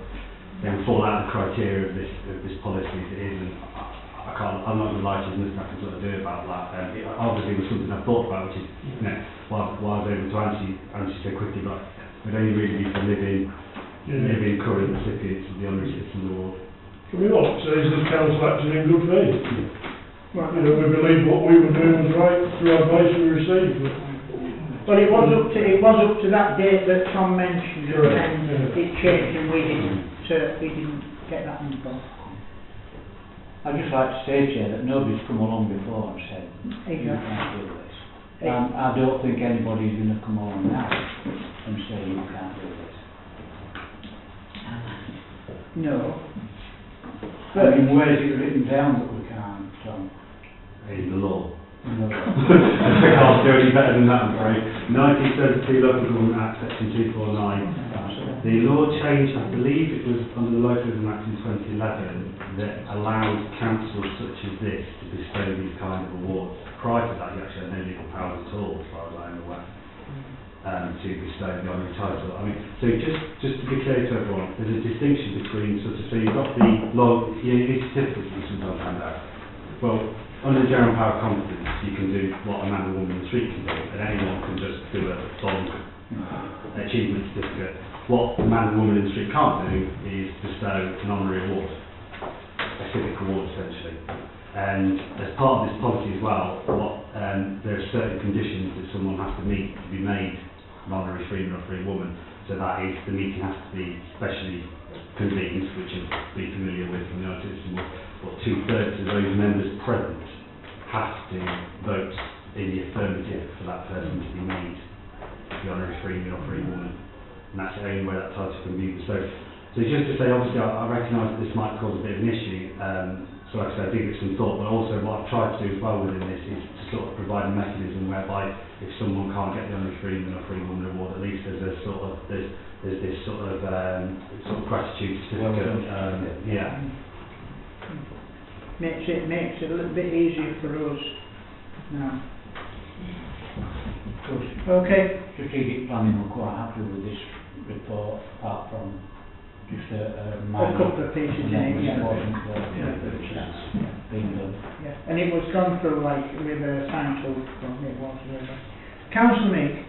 fall out of the criteria of this policy as it is, and I'm not going to lie to you, there's nothing I can sort of do about that. It obviously was something I thought about, which is, you know, why I was able to answer you so quickly, but we'd only really be for living current recipients of the honorary citizen award. Can we not say this council acted in good faith? Right. You know, we believe what we were doing was right through advice we received. Well, it was up to that date that Tom mentioned, and then it changed, and we didn't get that on board. I'd just like to say, Chair, that nobody's come along before and said, you can't do this. I don't think anybody's going to come along now and say you can't do this. No. I mean, where is it written down that we can't, Tom? In the law. No. I can't do any better than that, I'm afraid. 1972 Local Government Act, Section 249. The law changed, I believe it was under the Local Government Act in 2011, that allowed councils such as this to bestow these kind of awards. Prior to that, you actually had no legal powers at all, as far as I'm aware, to bestow the honorary title. I mean, so just to be clear to everyone, there's a distinction between sort of, so you've got the law, these certificates you sometimes hand out. Well, under the general power of competence, you can do what a man or woman in the street can do, and anyone can just do a bond achievement certificate. What a man and woman in the street can't do is bestow an honorary award, a civic award essentially. And as part of this policy as well, there are certain conditions that someone has to meet to be made an honorary freeman or free woman. So that is, the meeting has to be specially convened, which you'll be familiar with from the system, or 2/3 of those members present have to vote in the affirmative for that person to be made the honorary freeman or free woman. And that's the only way that title can be bestowed. So just to say, obviously I recognise that this might cause a bit of an issue, so like I said, I give it some thought, but also what I've tried to do as well within this is to sort of provide a mechanism whereby if someone can't get the honorary freeman or free woman award, at least there's this sort of gratitude certificate. Yeah. Makes it a little bit easier for us now. Okay. Strategic planning, we're quite happy with this report, apart from just a couple of pieces in it, yeah. Yeah, and it was gone through like with a sign tool from it was really. Councillor Meek.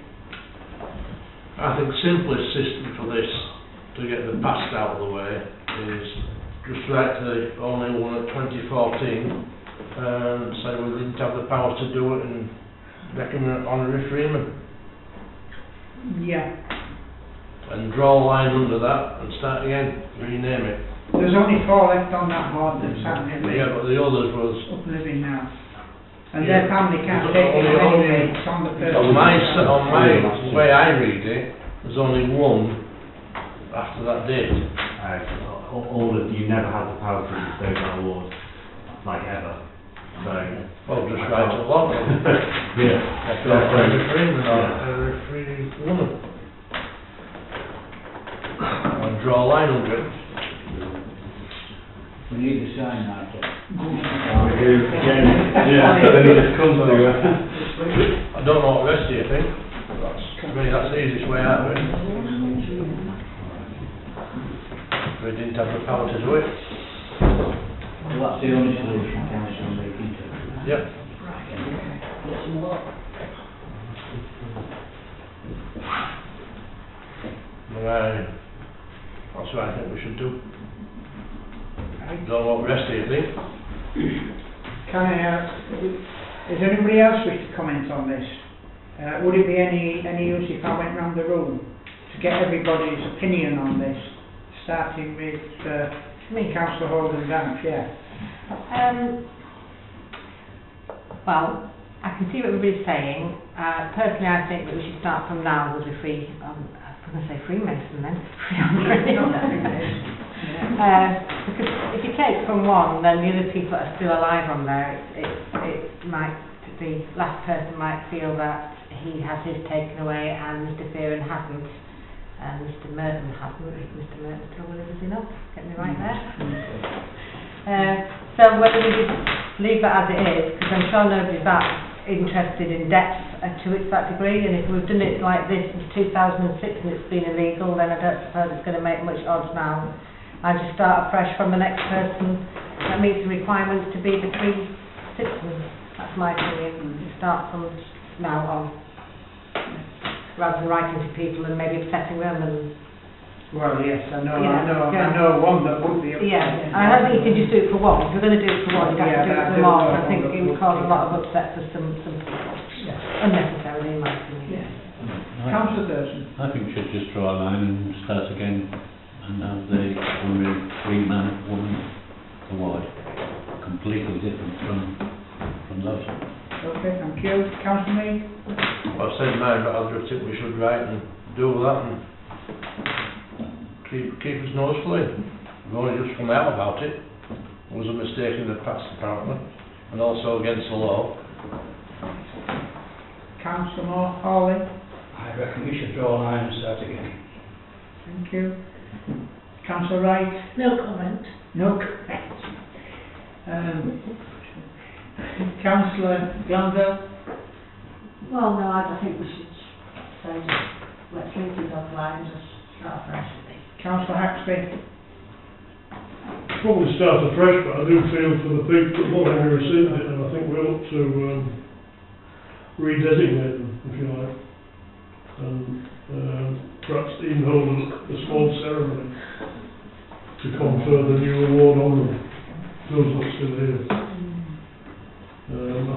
I think the simplest system for this, to get the past out of the way, is just write the only one at 2014 and say we didn't have the power to do it and recommend honorary freeman. Yeah. And draw a line under that and start again, rename it. There's only 4 left on that board that's happening. Yeah, but the others was... Up living now. And their family can't take it anyway, it's on the person. On my way I read it, there's only one after that date. All of you never had the power to bestow that award, like ever. So... Well, just write a lot. Yeah. Honorary freeman or honorary free woman. And draw a line under it. We need the sign now, Tom. Again, yeah, but then it just comes to I don't know what the rest of you think. That's the easiest way out of it. We didn't have the power to do it. Well, that's the only solution council can make into it. Yep. That's what I think we should do. I don't know what the rest of you think. Can I, is anybody else wish to comment on this? Would it be any use if I went round the room to get everybody's opinion on this, starting with Councillor Holden Dance, yeah? Well, I can see what everybody's saying. Personally, I think that we should start from now with the free, I was going to say Freemason then, because if you take from one, then the other people that are still alive on there, it might, the last person might feel that he has his taken away and Mr. Fearon hasn't, and Mr. Merton hasn't. Mr. Merton's still with us, is he not? Get me right there. So whether we just leave it as it is, because I'm sure nobody's that interested in depth to it to that degree, and if we've done it like this since 2006 and it's been illegal, then I don't suppose it's going to make much odds now. I just start afresh from the next person that meets the requirements to be the free citizen. That's my opinion. Start from now on, rather than writing to people and maybe upsetting them and... Well, yes, I know one that would be... Yeah, I don't think you can just do it for one. If you're going to do it for one, you have to do it for them all. I think it would cause a lot of upset for some people, unnecessarily in my opinion. Councillor Thurston. I think we should just draw a line and start again and have the three-man, woman award. Completely different from those. Okay, thank you. Councillor Mead? I've said mine, but I just think we should write and do that and keep his nose clean. We've only just come out about it. It was a mistake in the past, apparently, and also against the law. Councillor Hawley? I reckon we should draw a line and start again. Thank you. Councillor Wright? No comment. No comment. Councillor Glanville? Well, no, I think we should say just let's leave things offline, just start fresh. Councillor Haxby? Probably start afresh, but I do feel for the people that not only received it, and I think we ought to redesignate them, if you like, and perhaps even hold a small ceremony to confer the new award on them, those that are still here. I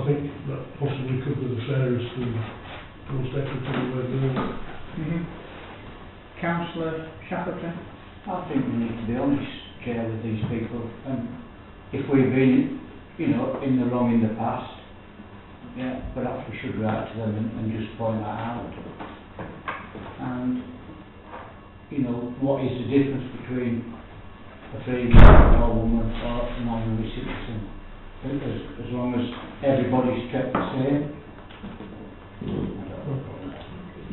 think that possibly could be the fairest and most equitable way of doing it. Councillor Shackelton? I think we need to be honest, Chair, with these people. If we've been, in the wrong in the past, perhaps we should write to them and just point that out. And, what is the difference between a free man or woman or an ordinary citizen? As long as everybody's kept the same.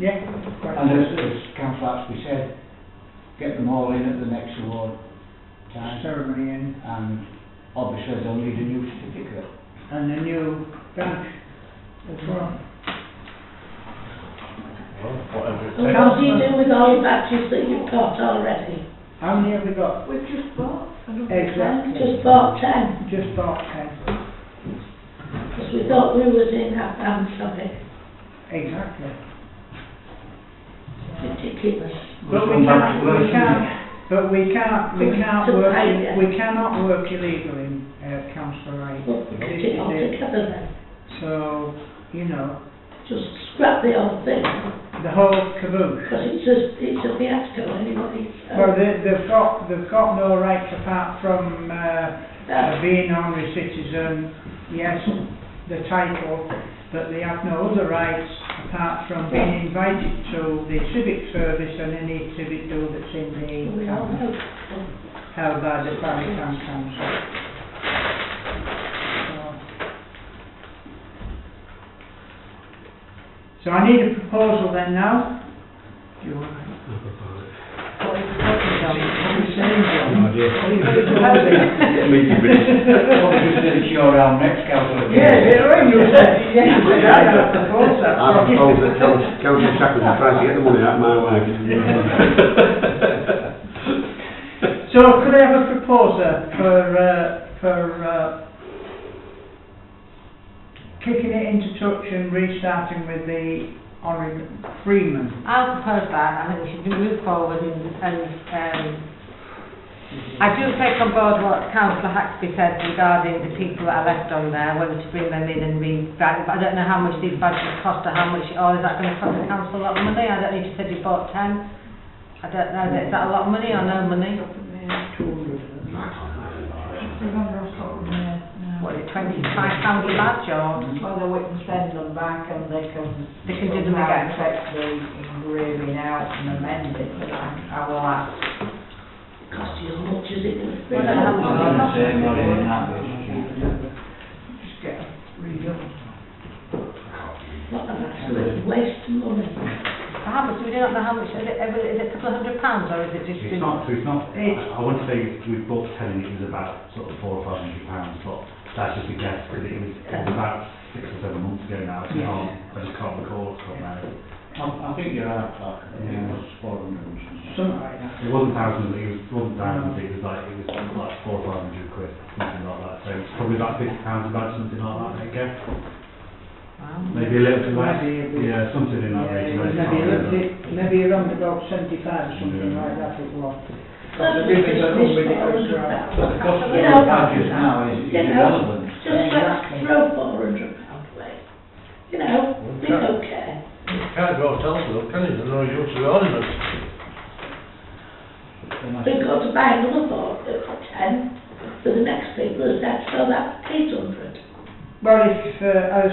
Yeah. And as Councillor Ashby said, get them all in at the next award time. Ceremony in. And obviously they'll need a new certificate. And a new badge as well. Well, whatever it And takes. what do you do with all the batches that you've got already? How many have we got? We've just bought. Exactly. Just bought 10, Just bought 10. because we thought we was in advance of it. Exactly. Ridiculous. But we cannot work illegally, Councillor Wright. Well, put it all together then. So, Just scrap the whole thing, the whole caboose. because it's a fiasco anyway. Well, they've got no rights apart from being honorary citizen, yes, the title, but they have no other rights apart from being invited to the civic service and any civic do that's in the We all town, know. held by the Barry Town Council. So I need a proposal then now. Do you want to? What are you proposing, John? What are you saying, John? No idea. What are you proposing? It's your next councillor. You said, I propose that. I propose that Councillor Shackleton tries to get the money out of my wife. So could I have a proposer for kicking it into touch and restarting with the Honorary Freeman? I'll propose that. I think we should move forward and I do take on board what Councillor Haxby said regarding the people that are left on there, whether to bring them in and re-badge, but I don't know how much these badges cost or how much, or is that going to cost the council a lot of money? I don't know, you said you bought 10. I don't know, is that a lot of money or no money? What, is it £25 a badge or? Whether we can send them back and they can do them again. check the engraving out and amend it, but I will ask. Cost you as much as it would. Well, how much does it cost? Just get redone. What an absolute waste of money. How much, we do not know how much, is it a couple of £100 or is it just? It's not, I wouldn't say we bought 10 and it was about sort of £400 or £500, but that's just a guess, because it was about 6 or 7 months ago now, so I just can't recall now. I think you're right, Clark. I think it was 400 and something. Something like that. It wasn't thousands, it was like 400 or 500 quid, something like that. So it's probably about £50, about something like that, I guess. Wow. Maybe a little bit less. Maybe Something in that region. maybe around about 75 or something like that it was. That's The ribbons are just with it as £400. well. The cost of You the know, badges now is irrelevant. Just let's throw £400 away. We don't care. Can't go tell them, can you? They're no use to the ornaments. Then I we've got to buy another 10 for the next people who said, so that's 800. Well, if, as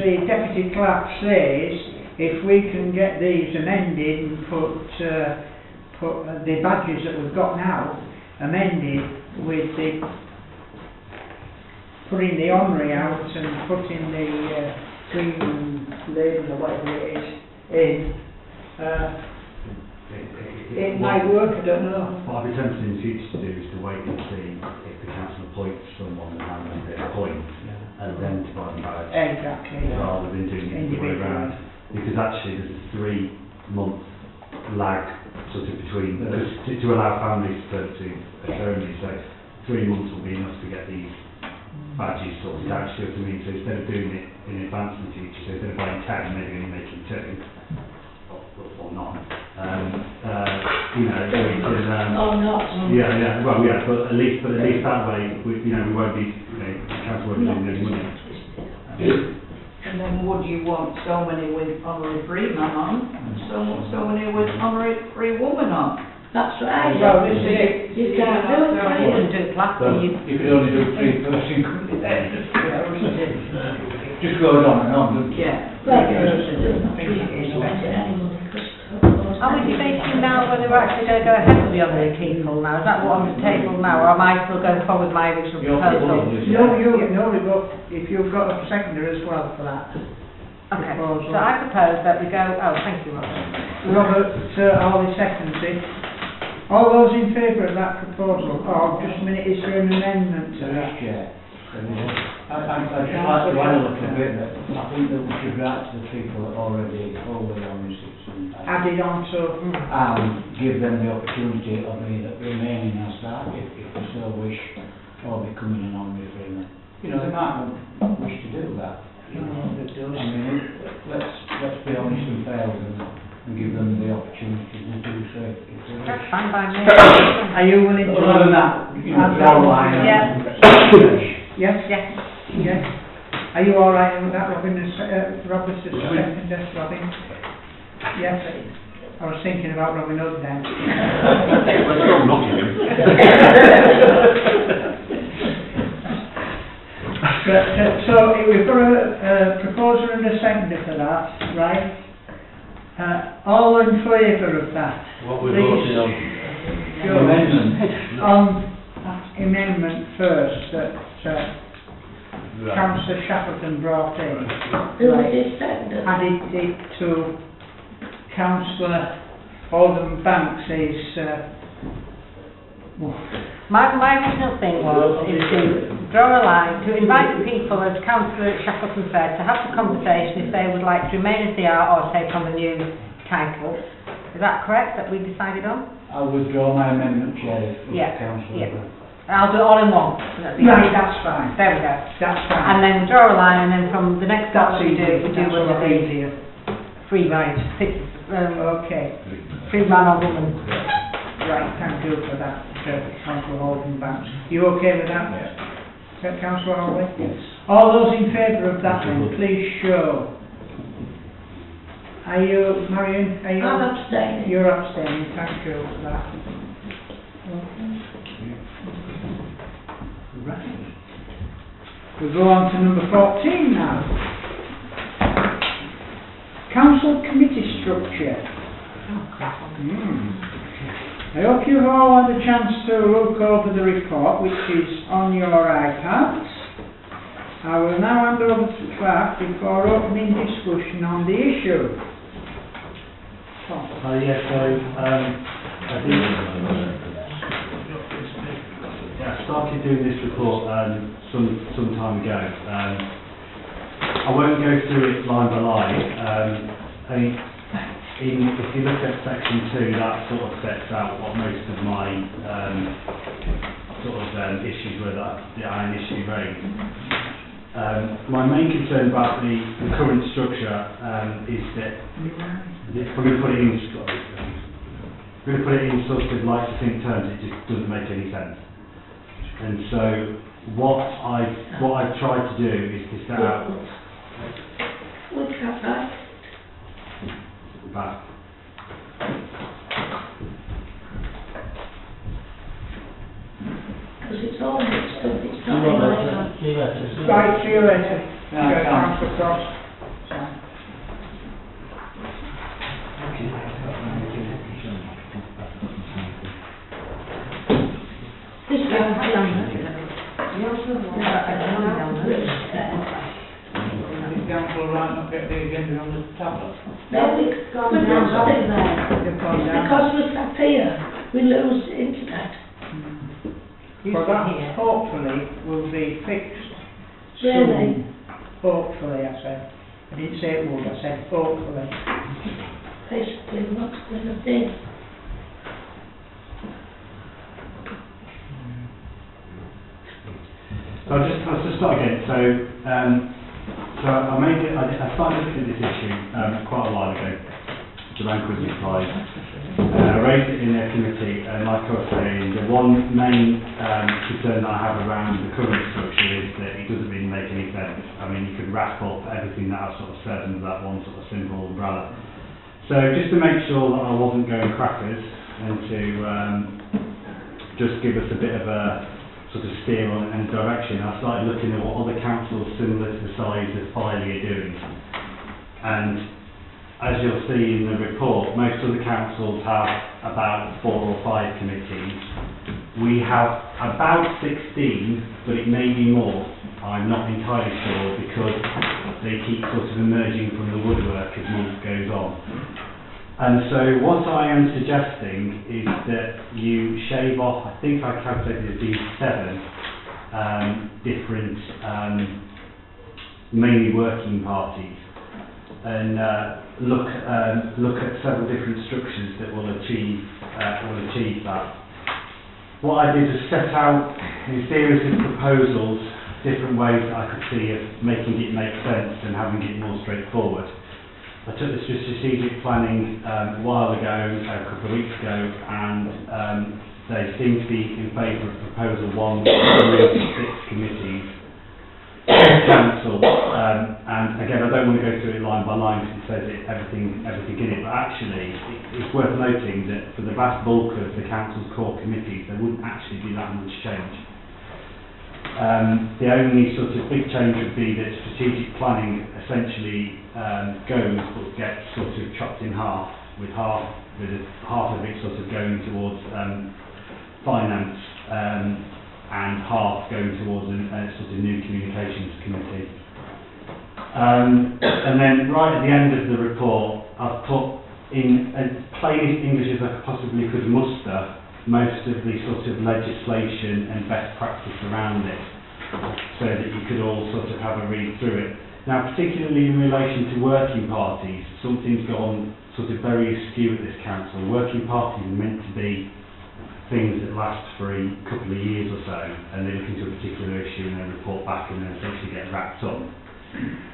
the deputy clerk says, if we can get these amended and put the badges that we've got now amended with the putting the honorary out and putting the green label or whatever it is in, it might work, I don't know. What I'd be tempted in the future to do is to wait and see if the council appoints someone and how many they appoint, and then to buy them badge, Exactly. rather than doing it the way around. Because actually there's a 3-month lag sort of between, to allow families to ceremony, so 3 months will be enough to get these badges sorted out, you see what I mean? So instead of doing it in advance in the future, so instead of buying 10, maybe only making 2, or none. You know, we can, Or not. yeah, well, yeah, but at least that way, we won't be, the council won't be losing any money. And then would you want so many with honorary free man on, and so many with honorary free woman on? That's right. Well, this is it. You can't do it, You can wouldn't you? do it plastic, But you you could only do 3 person committees. Just goes on and on, doesn't it? Yeah. Well, yeah. Are we debating now whether we're actually going to go ahead with the honorary people now? Is that what on the table now, or am I still going forward with my original proposal? If you've got a seconder as well for that. Okay, proposal. so I propose that we go, thank you, Robert. Robert, Harley seconds it. All those in favour of that proposal? Oh, just a minute, is there an amendment to that? Chair. I'd just like to add a little bit that I think that we should write to the people that already hold the honoraries Added on to... and give them the opportunity of either remaining as that if they so wish, or becoming an honorary freeman. You know, they might not wish to do that. I mean, let's be honest and fair with them and give them the opportunity to do so if they wish. That's fine by me. Are you willing to... Other than that, you know, draw a line. Yeah. Yes? Yes. Yes. Are you all right with that, Robin? Robert's the seconder, Robin? Yes. I was thinking about Robin Hood then. Let's go Nottingham. So we've got a proposer and a seconder for that, right? All in favour of that? What we're Please. voting on. Amendment. On amendment first that Councillor Shackleton brought in. Who was his second? Added it to Councillor Alderman Banks' My original thing was is to draw a line, to invite the people, as Councillor Shackleton said, to have the conversation if they would like to remain as they are or take on the new title. Is that correct, that we decided on? I'll withdraw my amendment, Chair, if Yeah, Councillor. yeah. I'll do it all in one. Right, that's fine. There we go. That's fine. And then draw a line, and then from the next That's one we do easy. That's one a of lot the easier. free ride, Okay. free man or woman. Right, thank you for that, Councillor Alderman Banks. You okay with that? Yes. Councillor Hawley? Yes. All those in favour of that then, please show. Are you, Marion, are you? I'm abstaining. You're abstaining, thank you for that. Right. We'll go on to number 14 now. Council committee structure. I hope you've all had a chance to look over the report, which is on your iPads. I will now hand over to Clark before opening discussion on the issue. Yes, so I think I started doing this report some time ago. I won't go through it line by line. If you look at section 2, that sort of sets out what most of my issues were that I initially raised. My main concern about the current structure is that if we're going to put it in sort of like succinct terms, it just doesn't make any sense. And so what I've tried to do is to set out. Look at that. Back. Right, see you later. Yeah, Councillor Cross. This goes down. The council right not get the agenda on the tablet? No, it's gone down, stick there. They've gone down. Because we're sat here, we lose internet. Well, that hopefully will be fixed Really? soon. Hopefully, I said. I didn't say it would, I said hopefully. Basically, what's going to be? So I'll just start again. So I started looking at this issue quite a while ago. The rank was applied. I raised it in their committee, and like I was saying, the one main concern that I have around the current structure is that it doesn't really make any sense. I mean, you could wrap up everything that I've sort of said under that one sort of simple umbrella. So just to make sure that I wasn't going crackers, and to just give us a bit of a sort of steer on and direction, I started looking at what other councils similar to the size of Filey are doing. And as you'll see in the report, most of the councils have about 4 or 5 committees. We have about 16, but it may be more. I'm not entirely sure, because they keep sort of emerging from the woodwork as months goes on. And so what I am suggesting is that you shave off, I think I calculated it be 7 different, mainly working parties, and look at several different structures that will achieve that. What I did was set out a series of proposals, different ways that I could see of making it make sense and having it more straightforward. I took this to strategic planning a while ago, a couple of weeks ago, and they seem to be in favour of proposal 1, 3 of 6 committees, council, and again I don't want to go through it line by line because it says everything in it, but actually it's worth noting that for the vast bulk of the council's core committees there wouldn't actually be that much change. The only sort of big change would be that strategic planning essentially goes but gets sort of chopped in half, with half of it sort of going towards finance and half going towards a sort of new communications committee. And then right at the end of the report I've put in as plainest English as I possibly could muster most of the sort of legislation and best practice around it, so that you could all sort of have a read through it. Now, particularly in relation to working parties, something's gone sort of very askew at this council. Working parties are meant to be things that last for a couple of years or so, and they look into a particular issue and they report back and then essentially get wrapped up.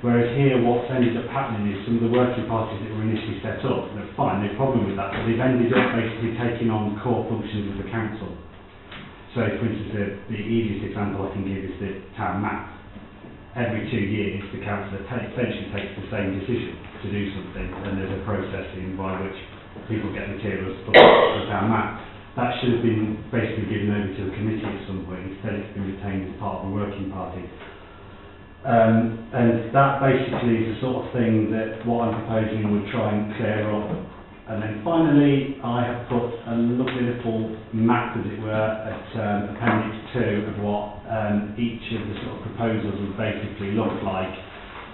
Whereas here, what's ended up happening is some of the working parties that were initially set up, they're fine, no problem with that, but they've ended up basically taking on core functions of the council. So, for instance, the easiest example I can give is the town map. Every 2 years, the council essentially takes the same decision to do something, and there's a process by which people get materials for the town map. That should have been basically given over to a committee at some point. Instead, it's been retained as part of a working party. And that basically is the sort of thing that what I'm proposing would try and clear up. And then finally, I have put a lovely little map, as it were, at Appendix 2 of what each of the sort of proposals would basically look like.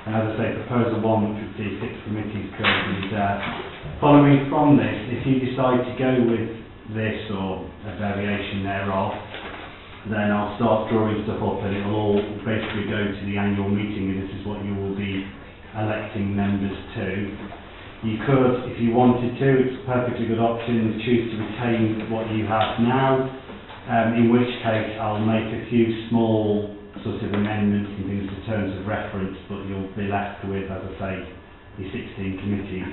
And as I say, Proposal 1, which would be 6 committees currently there. Following from this, if you decide to go with this or a variation thereof, then I'll start drawing stuff up and it will all basically go to the annual meeting, and this is what you will be electing members to. You could, if you wanted to, it's a perfectly good option, choose to retain what you have now, in which case I'll make a few small sort of amendments and things in terms of reference, but you'll be left with, as I say, the 16 committees.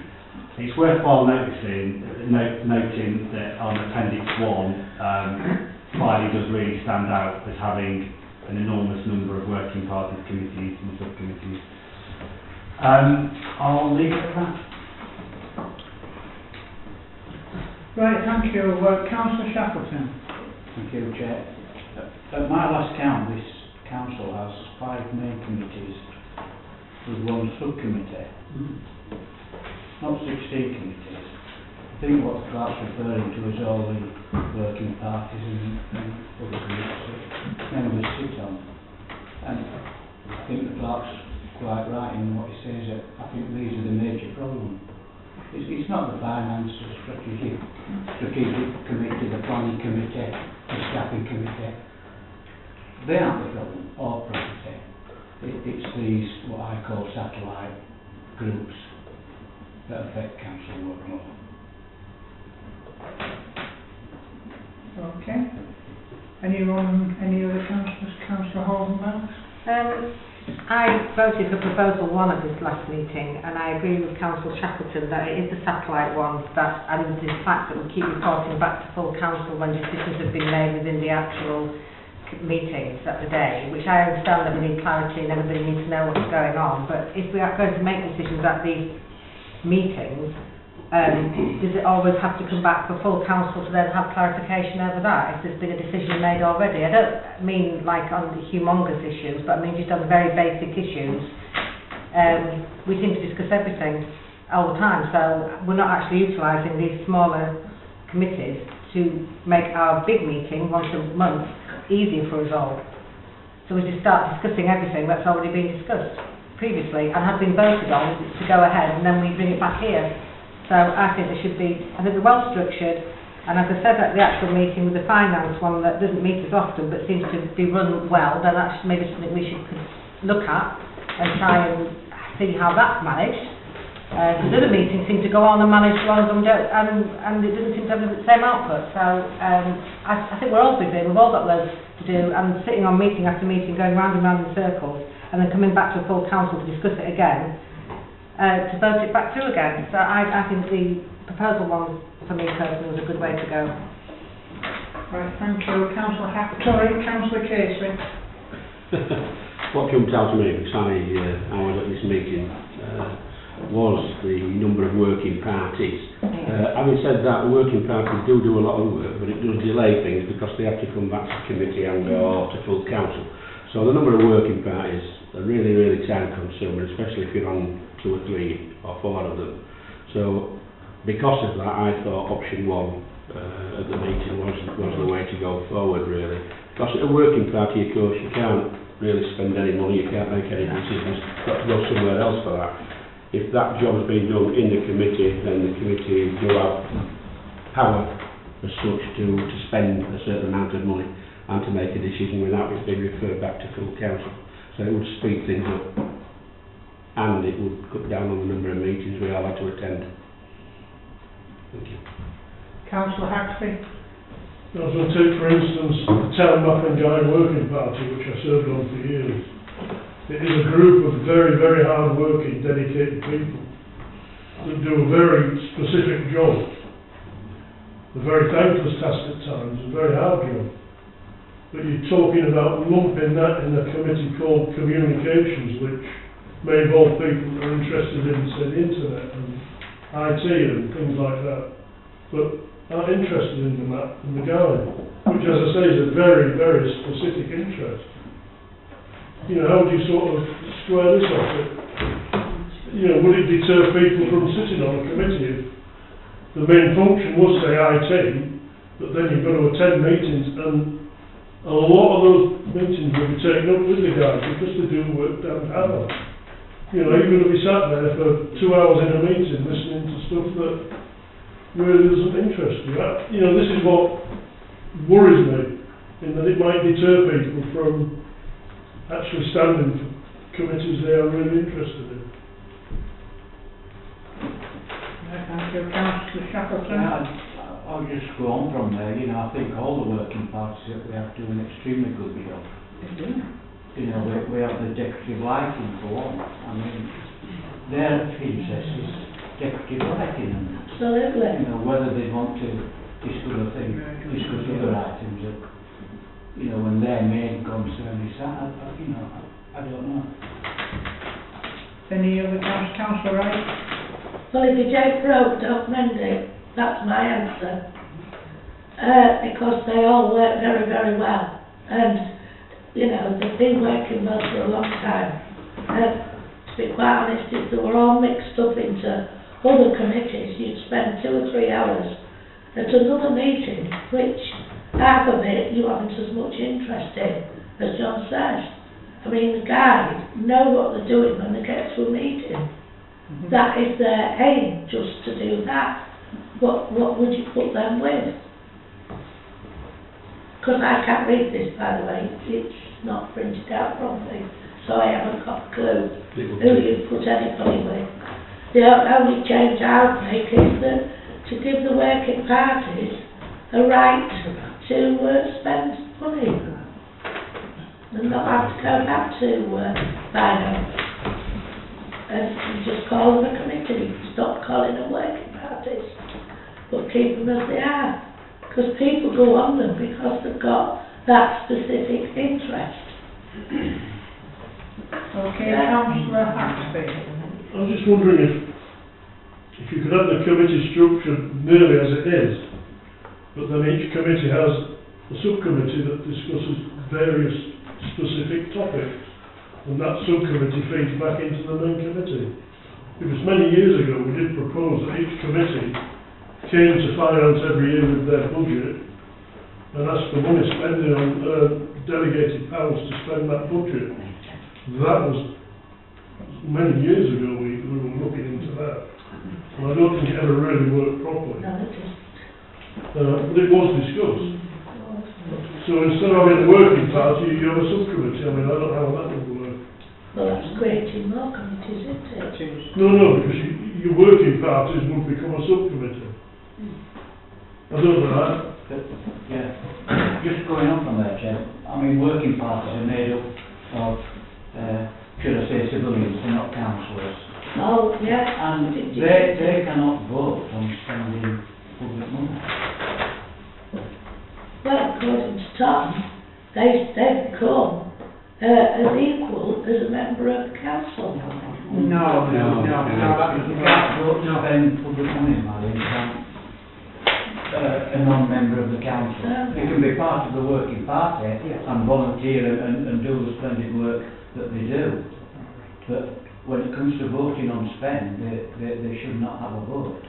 It's worthwhile noting that on Appendix 1, Filey does really stand out as having an enormous number of working parties, committees and subcommittees. I'll leave it at that. Right, thank you. Councillor Shackleton. Thank you, Chair. At my last count, this council has 5 main committees with 1 subcommittee, not 16 committees. I think what the clerk's referring to is all the working parties and other groups that members sit on. And I think the clerk's quite right in what he says, that I think these are the major problems. It's not the finance, the strategic committee, the planning committee, the staffing committee. They aren't the problem, or property. It's these, what I call satellite groups, that affect council work more. Okay. Anyone, any other councillors? Councillor Holdenbanks? I voted for proposal 1 at this last meeting, and I agree with Councillor Shackleton that it is the satellite one that, and the fact that we keep reporting back to full council when decisions have been made within the actual meetings at the day, which I understand that we need clarity and everybody needs to know what's going on, but if we are going to make decisions at these meetings, does it always have to come back for full council to then have clarification over that if there's been a decision made already? I don't mean like on the humongous issues, but I mean just on very basic issues. We seem to discuss everything all the time, so we're not actually utilising these smaller committees to make our big meeting once a month easier for us all. So we just start discussing everything that's already been discussed previously and have been voted on to go ahead, and then we bring it back here. So I think there should be, I think we're well structured, and as I said at the actual meeting with the finance one that doesn't meet as often but seems to be run well, then that's maybe something we should look at and try and see how that's managed. Because other meetings seem to go on and manage as long as them don't, and it doesn't seem to have the same output. So I think we're all busy, we've all got loads to do, and sitting on meeting after meeting, going round and round in circles, and then coming back to a full council to discuss it again, to vote it back through again. So I think the proposal 1 for me personally was a good way to go. Right, thank you. Councillor Councillor Casey. What jumped out to me because I was at this meeting was the number of working parties. Having said that, working parties do a lot of work, but it does delay things because they have to come back to committee and or to full council. So the number of working parties are really, really time consuming, especially if you're on 2 or 3 or 4 of them. So because of that, I thought option 1 at the meeting was the way to go forward, really. Because at a working party, of course, you can't really spend any money, you can't make any decisions, you've got to go somewhere else for that. If that job's been done in the committee, then the committee do have power as such to spend a certain amount of money and to make a decision without it being referred back to full council. So it would speed things up, and it would cut down on the number of meetings we all had to attend. Thank you. Councillor Haxley. I was going to take, for instance, the Town Mappingine Working Party, which I served on for years. It is a group of very, very hard-working, dedicated people that do a very specific job. A very thankless task at times, a very hard job. But you're talking about lumping that in a committee called Communications, which may involve people that are interested in, say, the internet and IT and things like that, but aren't interested in the map and the guide, which, as I say, is a very, very specific interest. You know, how do you sort of square this off? You know, would it deter people from sitting on a committee if the main function was, say, IT, but then you've got to attend meetings, and a lot of those meetings will be taken up with the guys because they do work damn hard. You know, you're going to be sat there for 2 hours in a meeting listening to stuff that really doesn't interest you. You know, this is what worries me, in that it might deter people from actually standing for committees they are really interested in. Thank you. Councillor Shackleton. I'll just go on from there. You know, I think all the working parties that we have do an extremely good job. You know, we have the decorative lighting for one. I mean, their interest is decorative lighting. Absolutely. You know, whether they want to discuss other items that, you know, when their main concern is that, you know, I don't know. Any other councillor, right? Well, if you take broke, don't mend it. That's my answer. Because they all work very, very well. And you know, they've been working well for a long time. To be quite honest, if they were all mixed up into other committees, you'd spend 2 or 3 hours at another meeting, which half of it you haven't as much interest in, as John says. I mean, the guys know what they're doing when they get to a meeting. That is their aim, just to do that. What would you put them with? Because I can't read this, by the way, it's not printed out properly, so I haven't got a clue who you put anybody with. The only change I would make is that to give the working parties a right to spend money and not have to go back to finance and just call them a committee. Stop calling them working parties, but keep them as they are, because people go on them because they've got that specific interest. Okay, Councillor Haxby. I was just wondering if you could have the committee structure nearly as it is, but then each committee has a subcommittee that discusses various specific topics, and that subcommittee feeds back into the main committee. Because many years ago we did propose that each committee came to finance every year with their budget and asked for money spending on delegated powers to spend that budget. That was many years ago we were looking into that. And I don't think it ever really worked properly. No, it isn't. But it was discussed. So instead of having a working party, you have a subcommittee. I mean, I don't know how that would work. Well, that's creating more committees, isn't it? No, because your working parties would become a subcommittee. I don't know that. But, yeah, just going on from there, Chair, I mean, working parties are made up of, should I say, civilians, they're not councillors. Oh, yeah. And they cannot vote on spending public money. Well, according to Tom, they become as equal as a member of the council. No, that doesn't You work. can't vote to spend public money, Marie, you can't. A non-member of the council. You can be part of the working party and volunteer and do the splendid work that they do. But when it comes to voting on spend, they should not have a vote.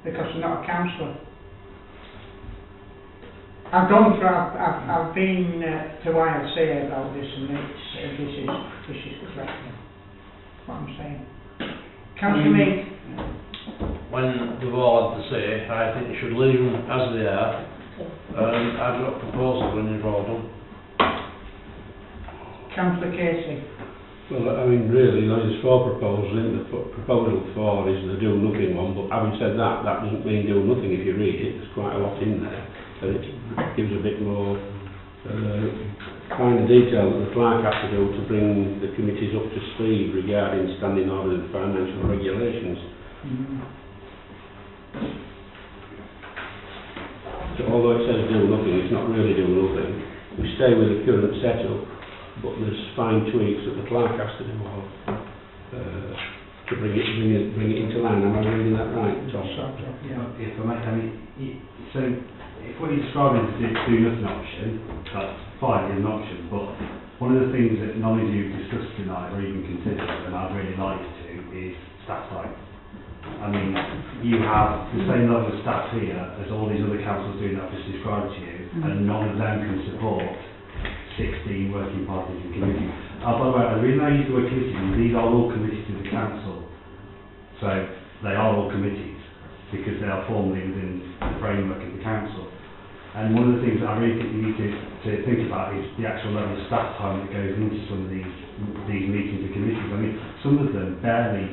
Because they're not a councillor. I've gone through, I've been to ILC about this, and this is correct. What I'm saying. Councillor Mead. When they've all had to say, I think you should leave them as they are. I've got a proposal when you've all done. Councillor Casey. Well, I mean, really, there's 4 proposals in the proposal 4 is the do nothing one, but having said that, that doesn't mean do nothing if you read it. There's quite a lot in there, and it gives a bit more kind of detail that the clerk has to do to bring the committees up to speed regarding standing order and financial regulations. So although it says do nothing, it's not really do nothing. We stay with the current setup, but there's fine tweaks that the clerk has to do to bring it into line. Am I reading that right, Tom? If I may, I mean, so if what you're describing is the do nothing option, that's fine, it's an option, but one of the things that none of you discussed tonight or even considered, and I'd really like to, is staff time. I mean, you have the same level of staff here as all these other councils doing that I've just described to you, and none of them can support 16 working parties and committees. By the way, the reason I use the word committee is these are all committees to the council. So they are all committees because they are formally within the framework of the council. And one of the things that I really think you need to think about is the actual level of staff time that goes into some of these meetings and committees. I mean, some of them meet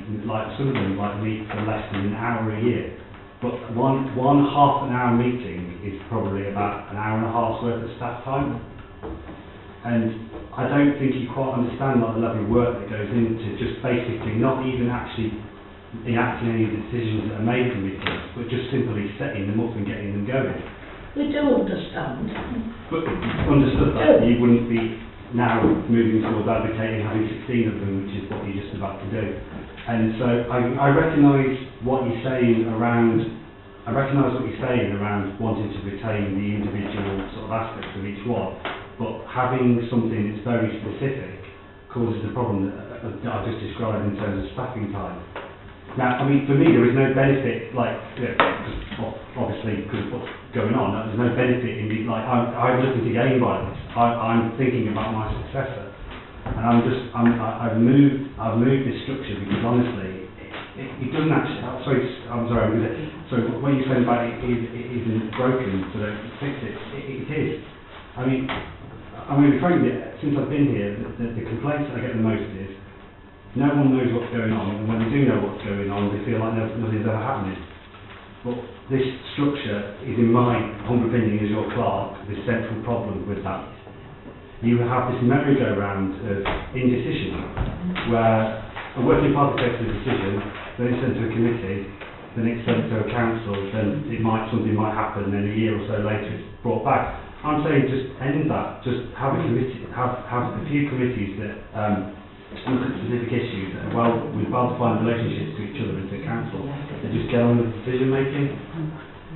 for less than an hour a year. But one half an hour meeting is probably about an hour and a half's worth of staff time. And I don't think you quite understand the level of work that goes into just basically not even actually enacting any of the decisions that are made from meetings, but just simply setting them up and getting them going. We do understand. But understood that you wouldn't be now moving towards advocating having 16 of them, which is what you're just about to do. And so I recognise what you're saying around wanting to retain the individual sort of aspects of each one. but having something that's very specific causes the problem that I've just described in terms of staffing time. Now, I mean, for me, there is no benefit, like, obviously, because of what's going on, there's no benefit in me, like, I'm looking to gain by this. I'm thinking about my successor. And I've moved this structure because, honestly, it doesn't actually, so what you're saying about it isn't broken, so don't fix it. It is. I mean, I'm going to be frank, since I've been here, the complaints that I get the most is, no one knows what's going on, and when they do know what's going on, they feel like nothing's ever happening. But this structure is, in my humble opinion as your clerk, the central problem with that. You have this merry-go-round of indecision, where a working party takes a decision, then it's sent to a committee, then it's sent to a council, then something might happen, then a year or so later it's brought back. I'm saying just end that, just have a committee, have a few committees that look at specific issues that are with well-defined relationships to each other and to council, and just get on with decision making.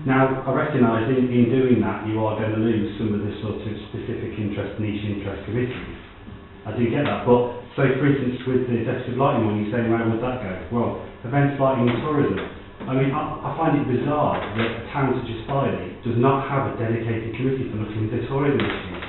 Now, I recognise in doing that you are going to lose some of the sort of specific niche interest committees. I do get that, but so for instance with the deficit lighting one, you're saying where would that go? Well, events, lighting and tourism. I mean, I find it bizarre that a town such as Filey does not have a dedicated committee for looking into tourism issues.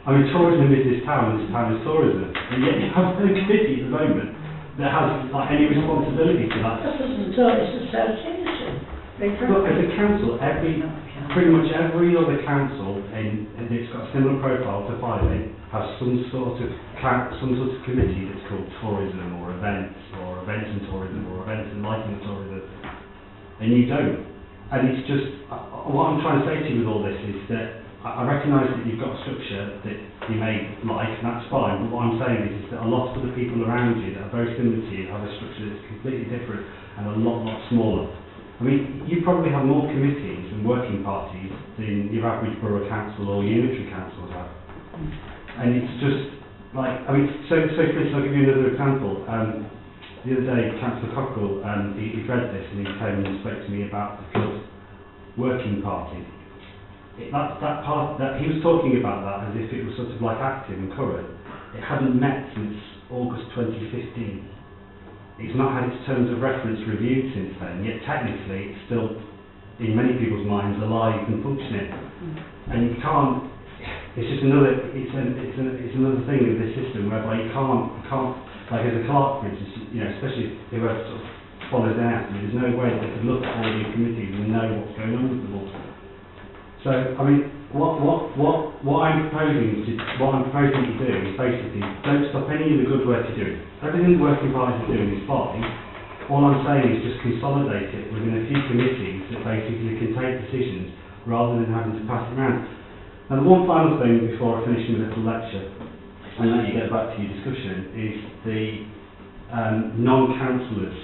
I mean, tourism is this town is tourism, and yet you have no committee at the moment that has like any responsibility for that. This isn't a tourist association. Look, as a council, pretty much every other council that's got a similar profile to Filey has some sort of committee that's called tourism or events and tourism or events and lighting and tourism, and you don't. And it's just what I'm trying to say to you with all this is that I recognise that you've got a structure that you may like, and that's fine, but what I'm saying is that a lot of the people around you that are very similar to you have a structure that's completely different and a lot smaller. I mean, you probably have more committees and working parties than your average borough council or unitary councils have. And it's just like, I mean, so for instance, I'll give you another example. The other day, Councillor Cockerill, he read this and he came and spoke to me about the flood working party. That part, he was talking about that as if it was sort of like active and current. It hadn't met since August 2015. It's not had its terms of reference reviewed since then, yet technically it's still, in many people's minds, alive and functioning. And you can't, it's just another, it's another thing with this system whereby you can't, like as a clerk for instance, you know, especially whoever sort of follows their after, there's no way that they could look at all these committees and know what's going on with them all. So, I mean, what I'm proposing to do is basically don't stop any of the good work you're doing. Everything the working parties are doing is fine. All I'm saying is just consolidate it within a few committees that basically can take decisions rather than having to pass it around. And one final thing before I finish my little lecture, and let you get back to your discussion, is the non-councillors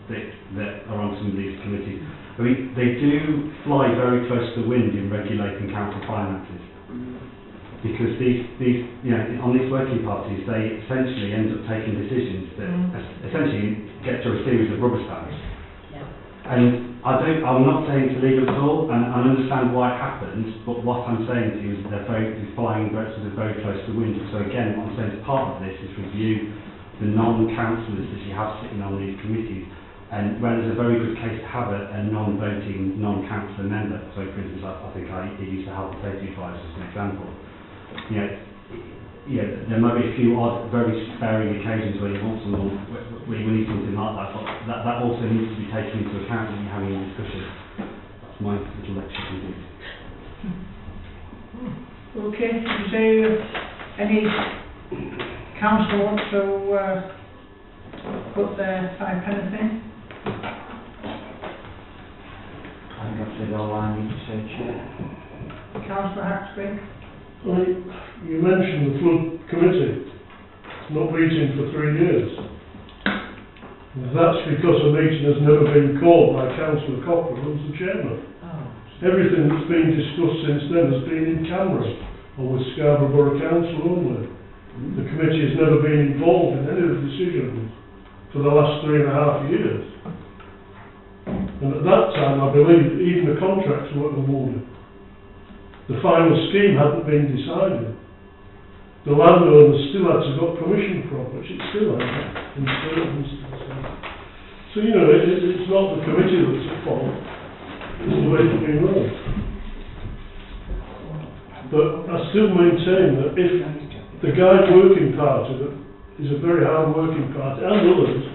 that are on some of these committees. I mean, they do fly very close to the wind in regulating council finances, because these you know, on these working parties, they essentially end up taking decisions that essentially get to a series of rubber stamps. And I'm not saying it's illegal at all, and I understand why it happens, but what I'm saying to you is they're flying very close to the wind. So again, what I'm saying is part of this is review the non-councillors that you have sitting on these committees. And where there's a very good case to have a non-voting, non-councillor member. So, for instance, I think I used the health and safety advisor as an example. There might be a few odd, very sparing occasions where you want someone, where you need something like that, but that also needs to be taken into account when you're having a discussion. That's my little lecture to do. Okay, is there any council want to put their 5 pence in? I think I've said all I need to say, Chair. Councillor Haxby? Well, you mentioned the flood committee. It's not meeting for 3 years. That's because a meeting has never been called by Councillor Cockerill, who's the chairman. Everything that's been discussed since then has been in camera, or with Scarborough Borough Council only. The committee has never been involved in any of the decisions for the last 3.5 years. And at that time, I believe even the contracts weren't awarded. The final scheme hadn't been decided. the landowners still had to got permission from, which it still has in certain instances. So, you know, it's not the committee that's at fault, it's the way it's been run. But I still maintain that if the Guide Working Party, that is a very hard working party, and others,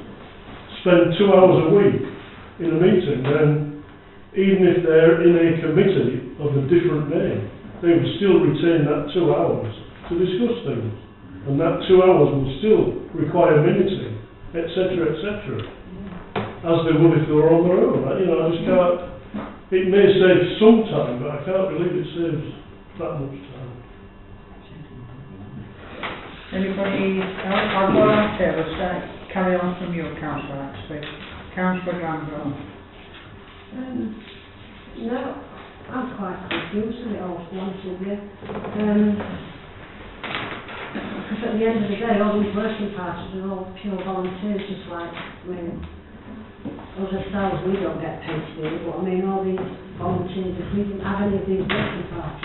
spend 2 hours a week in a meeting, then even if they're in a committee of a different name, they would still retain that 2 hours to discuss things. And that 2 hours will still require minuting, etc., etc., as they would if they were on their own. You know, I just can't, it may save some time, but I can't believe it saves that much time. Anybody else? I'll go on Taylor, carry on from you, Councillor Axley. Councillor Granville. No, I'm quite confused with it all, to be honest with you. Because at the end of the day, all these working parties are all pure volunteers, just like, I mean, us ourselves, we don't get paid to do it, but I mean, all these volunteers, if we didn't have any of these working parties,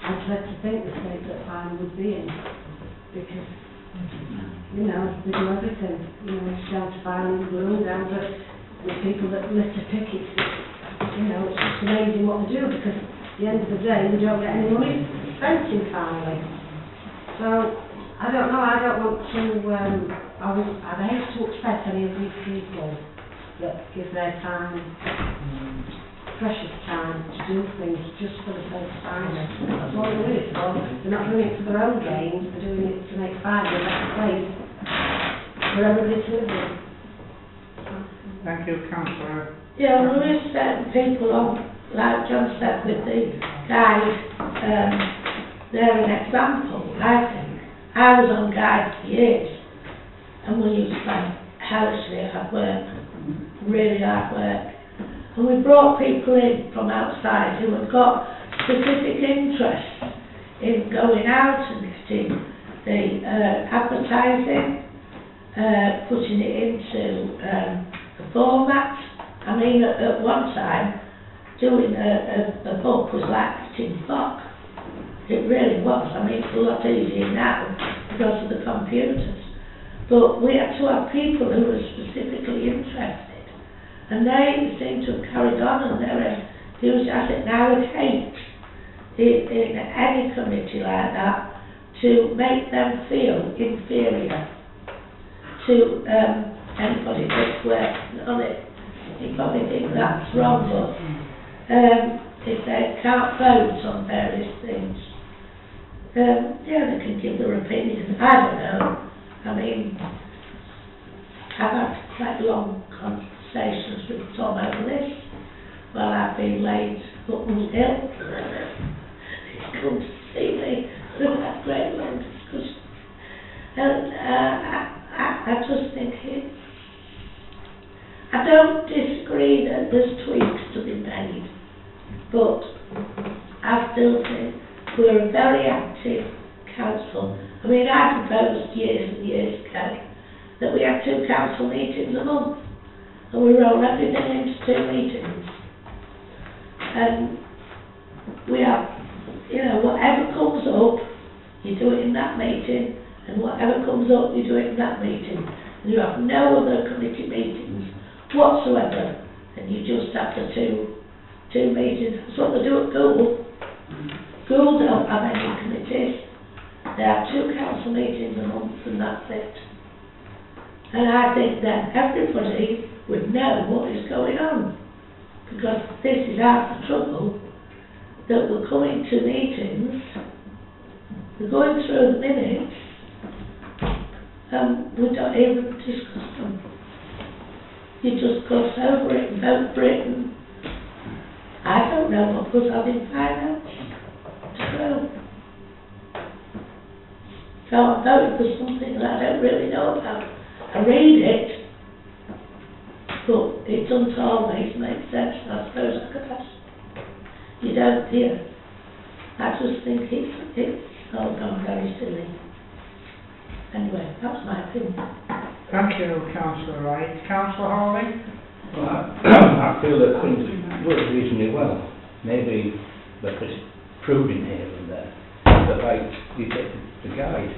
I'd like to think the state that I would be in, because, you know, they do everything, you know, it's down to filing glue, down to the people that litter tickets, you know, it's just amazing what they do, because at the end of the day, we don't get any money spent in finally. So, I don't know, I don't want to, I'd hate to upset any of these people that give their time, precious time, to do things just for the sake of time. That's all they're doing it for. They're not doing it for their own gain, they're doing it to make Farnham a better place for everybody to live in. Thank you, Councillor. Yeah, well, there is certain people on, like John said with the guide, they're an example, I think. I was on guide for years, and we used to find hellishly hard work, really hard work. And we brought people in from outside who had got specific interest in going out and getting the advertising, putting it into the format. I mean, at one time, doing a book was like writing stock. It really was. I mean, it's a lot easier now because of the computers. But we had to have people who were specifically interested. And they seem to have carried on, and they're enthusiastic. Now, I would hate in any committee like that to make them feel inferior to anybody that's working on it. You probably think that's wrong, but if they can't vote on various things, yeah, they can give their opinion. I don't know. I mean, I've had quite long conversations with Tom over this while I've been laid up and ill. He's come to see me. We've had great long discussions. And I just think I don't disagree that there's tweaks to be made, but I still think we're a very active council. I mean, I proposed years and years ago that we have 2 council meetings a month, and we roll everything into 2 meetings. And we have, you know, whatever comes up, you do it in that meeting, and whatever comes up, you do it in that meeting. And you have no other committee meetings whatsoever, and you just have the two meetings. That's what they do at Gould. Gould don't have any committees. They have 2 council meetings a month, and that's it. And I think then everybody would know what is going on, because this is half the trouble, that we're coming to meetings, we're going through the minutes, and we don't even discuss them. You just gloss over it and vote for it, and I don't know what goes on in finance. So I'm voting for something that I don't really know about. I read it, but it doesn't always make sense. I suppose I could ask. You don't hear. I just think it's all gone very silly. Anyway, that's my opinion. Thank you, Councillor Wright. Councillor Hawley? Well, I feel that things work reasonably well. Maybe they're just proving here and there. But like you said, the guide.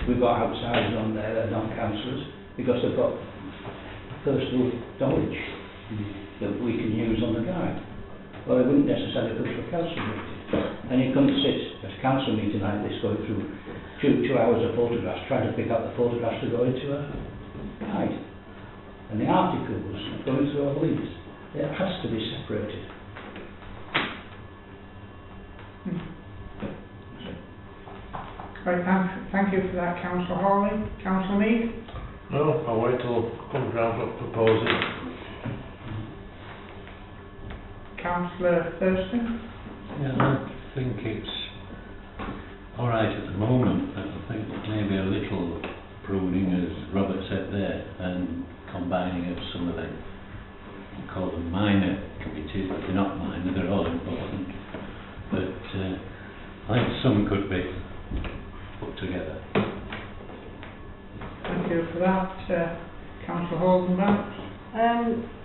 We've got outsiders on there that are non-councillors because they've got personal knowledge that we can use on the guide. Well, they wouldn't necessarily come to a council meeting. And you couldn't sit at a council meeting like this going through two hours of photographs, trying to pick out the photographs to go into a guide. And the articles going through all these, it has to be separated. Right, thank you for that, Councillor Hawley. Councillor Mead? No, I'll wait till comes round to propose it. Councillor Thurston? Yeah, I think it's all right at the moment. I think maybe a little pruning, as Robert said there, and combining of some of them. We call them minor committees, but they're not minor, they're all important. But I think some could be put together. Thank you for that. Councillor Holden-Banks?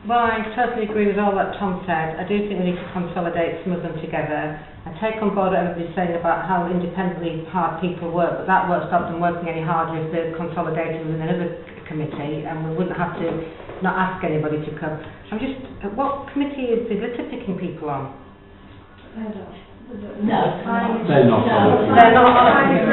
Well, I totally agree with all that Tom said. I do think we need to consolidate some of them together. I take on board what everybody's saying about how independently hard people work, but that won't stop them working any harder if they're consolidated within another committee, and we wouldn't have to not ask anybody to come. I'm just, what committee is the litter picking people on? No. They're not on it. They're not on it.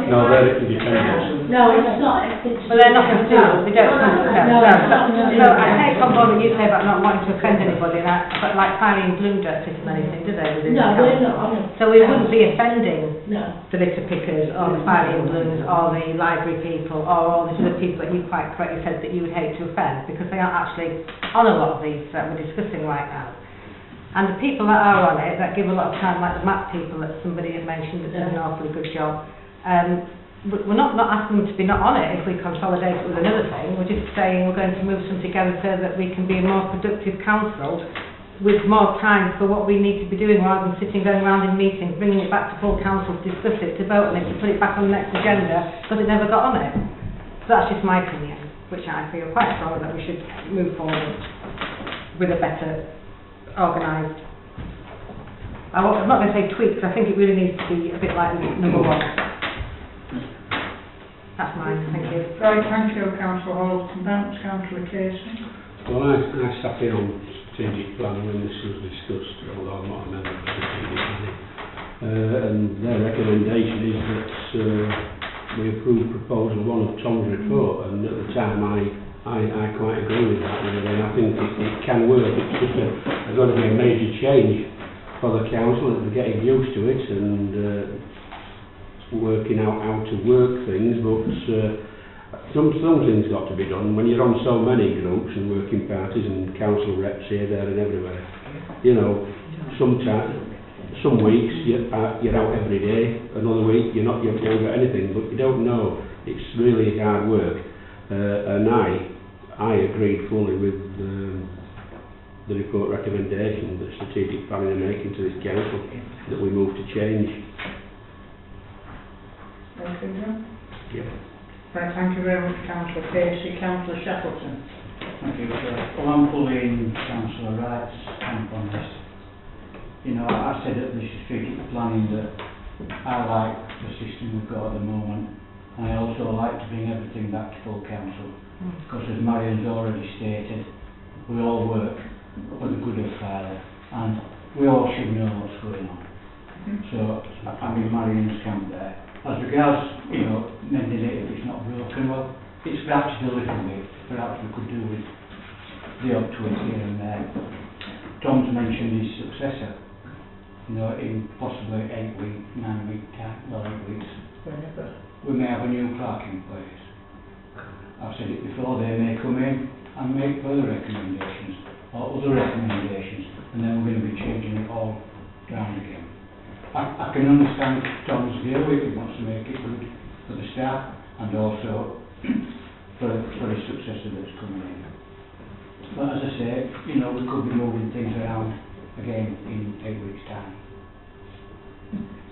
No, they're independent. No, it's not. Well, they're not going to do it. They don't. So I take on board what you say about not wanting to offend anybody, but like Filey and Bloom don't fit on anything, do they? Within No, the we're council? not on it. So we wouldn't be offending No. the litter pickers or the Filey and Blooms or the library people or all these other people that you quite correctly said that you would hate to offend, because they aren't actually on a lot of these that we're discussing right now. And the people that are on it, that give a lot of time, like the MAP people that somebody had mentioned that did an awfully good job, we're not asking them to be not on it if we consolidate it with another thing. We're just saying we're going to move some together so that we can be a more productive council with more time for what we need to be doing, rather than sitting going around in meetings, bringing it back to full council to discuss it, to vote on it, to put it back on the next agenda because it never got on it. So that's just my opinion, which I feel quite strongly that we should move forward with a better organised. I'm not going to say tweak, because I think it really needs to be a bit like number one. That's mine, thank you. Right, thank you, Councillor Holden-Banks. Councillor Casey? Well, I sat in on strategic planning when this was discussed, although I'm not a member of strategic planning. And their recommendation is that we approve proposal 1 of Tom's report, and at the time I quite agree with that, really, and I think it can work. It's just there's going to be a major change for the council, that they're getting used to it and working out how to work things, but some things got to be done. When you're on so many groups and working parties and council reps here, there and everywhere, you know, some weeks you're out every day, another week you haven't got anything, but you don't know. It's really hard work. And I agreed fully with the report recommendation that strategic planning are making to this council, that we move to change. Thank you, John. Yeah. Right, thank you very much, Councillor Casey. Councillor Shackleton? Thank you. Well, I'm fully in Councillor Wright's camp on this. You know, I said at the strategic planning that I like the system we've got at the moment. And I also like to bring everything back to full council, because as Marion's already stated, we all work for the good of Filey, and we all should know what's going on. So I'm in Marion's camp there. As regards, you know, mending it if it's not broken, well, it's perhaps a little bit, perhaps we could do with the odd twist here and there. Tom's mentioned his successor, you know, in possibly 8 weeks, 9 week time, well, 8 weeks. We may have a new clerk in place. I've said it before, they may come in and make further recommendations or other recommendations, and then we're going to be changing it all round again. I can understand Tom's view if he wants to make it good for the staff and also for his successor that's coming in. But as I say, you know, we could be moving things around again in 8 weeks' time.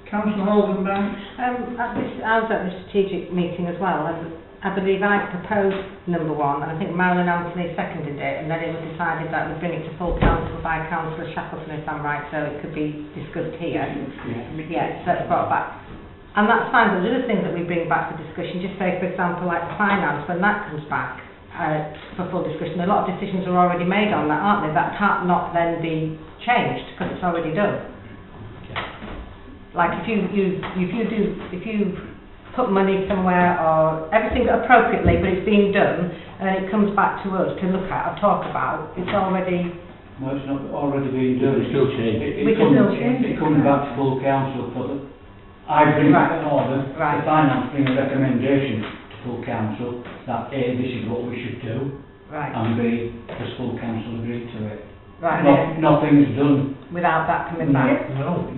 Councillor Holden-Banks? I was at the strategic meeting as well, and I believe I proposed number 1, and I think Marilyn Anthony seconded it, and then it was decided that we'd bring it to full council by Councillor Shackleton, if I'm right, so it could be discussed here. Yeah, so it's brought back. And that's fine, but there's other things that we bring back for discussion, just say, for example, like the finance, when that comes back for full discussion, a lot of decisions are already made on that, aren't they? That can't not then be changed, because it's already done. Like if you put money somewhere or everything appropriately, but it's being done, and it comes back to us to look at or talk about, it's already... No, it's not already being done. It's still changing. We can still change it. It comes back to full council for the... I bring Right. an order, Right. the finance bring a recommendation to full council that A, this is what we should do, Right. and B, does full council agree to it? Right. Nothing's done. Without that coming back. No.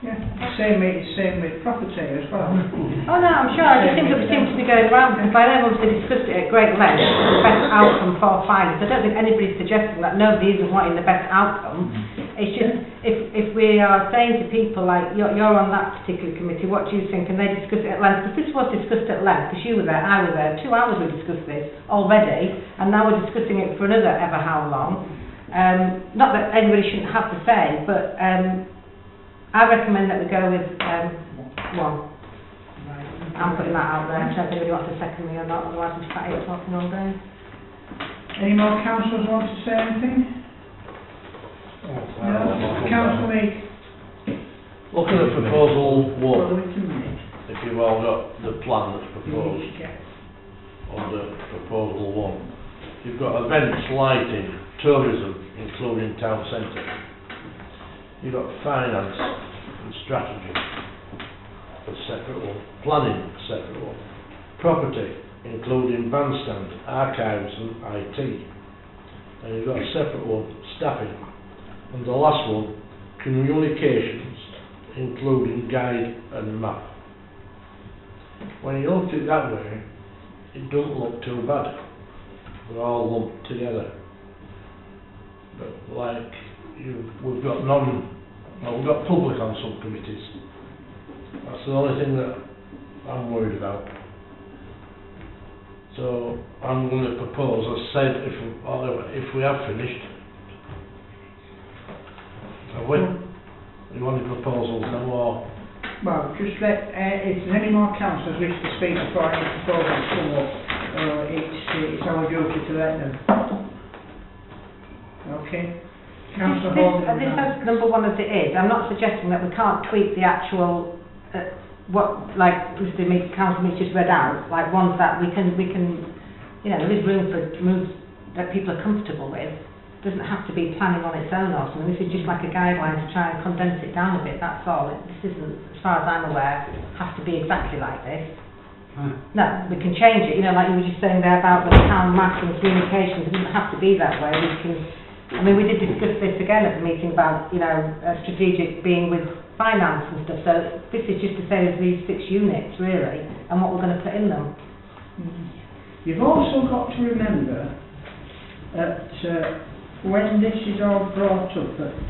Yeah, same with property as well. Oh no, I'm sure. I just think that we seem to be going around, because by then obviously discussed it at great length, the best outcome for finance. I don't think anybody's suggesting that nobody isn't wanting the best outcome. It's just, if we are saying to people like, you're on that particular committee, what do you think? And they discuss it at length, because this was discussed at length, because you were there, I was there, 2 hours we discussed this already, and now we're discussing it for another ever how long. Not that anybody shouldn't have to say, but I recommend that we go with 1. I'm putting that out there. I don't know if anybody wants to second me or not, otherwise we'll start here talking all day. Any more councillors want to say anything? No? Councillor Meek? Looking at proposal 1, Well, wait a minute. if you've all got the plan that's proposed under proposal 1, you've got events, lighting, tourism, including town centre. You've got finance and strategy, a separate one. Planning, a separate one. Property, including bandstand, archives and IT. And you've got a separate one, staffing. And the last one, communications, including guide and map. When you look at it that way, it doesn't look too bad. They're all lumped together. But like, we've got we've got public on some committees. That's the only thing that I'm worried about. So I'm going to propose, as I said, if we have finished, you want the proposals now or? Well, just let, if there's any more councillors wish to speak before any proposals come up, it's our duty to let them. Okay? Councillor Holden. This has number 1 as it is. I'm not suggesting that we can't tweak the actual, Mr. Councillor Meek just read out, like ones that we can, you know, there is room for moves that people are comfortable with. It doesn't have to be planning on its own or something. This is just like a guideline to try and condense it down a bit, that's all. This isn't, as far as I'm aware, have to be exactly like this. No, we can change it, you know, like you were just saying there about the town maps and communications. It doesn't have to be that way. We can, I mean, we did discuss this again at the meeting about, you know, strategic being with finance and stuff, so this is just to say there's these 6 units, really, and what we're going to put in them. You've also got to remember that when this is all brought up at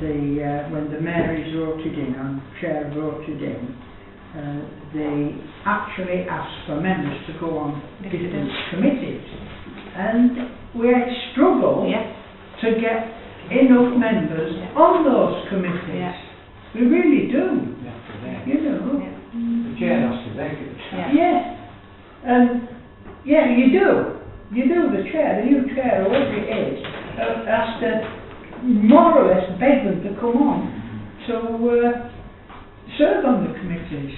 when the mayor is voted in and chair voted in, they actually ask for members to go on different committees, and we struggle to get enough members on those committees. We really do. You know. The chair has to make it. You do. You do, the new chair, whoever it is, has to more or less beg them to come on to serve on the committees.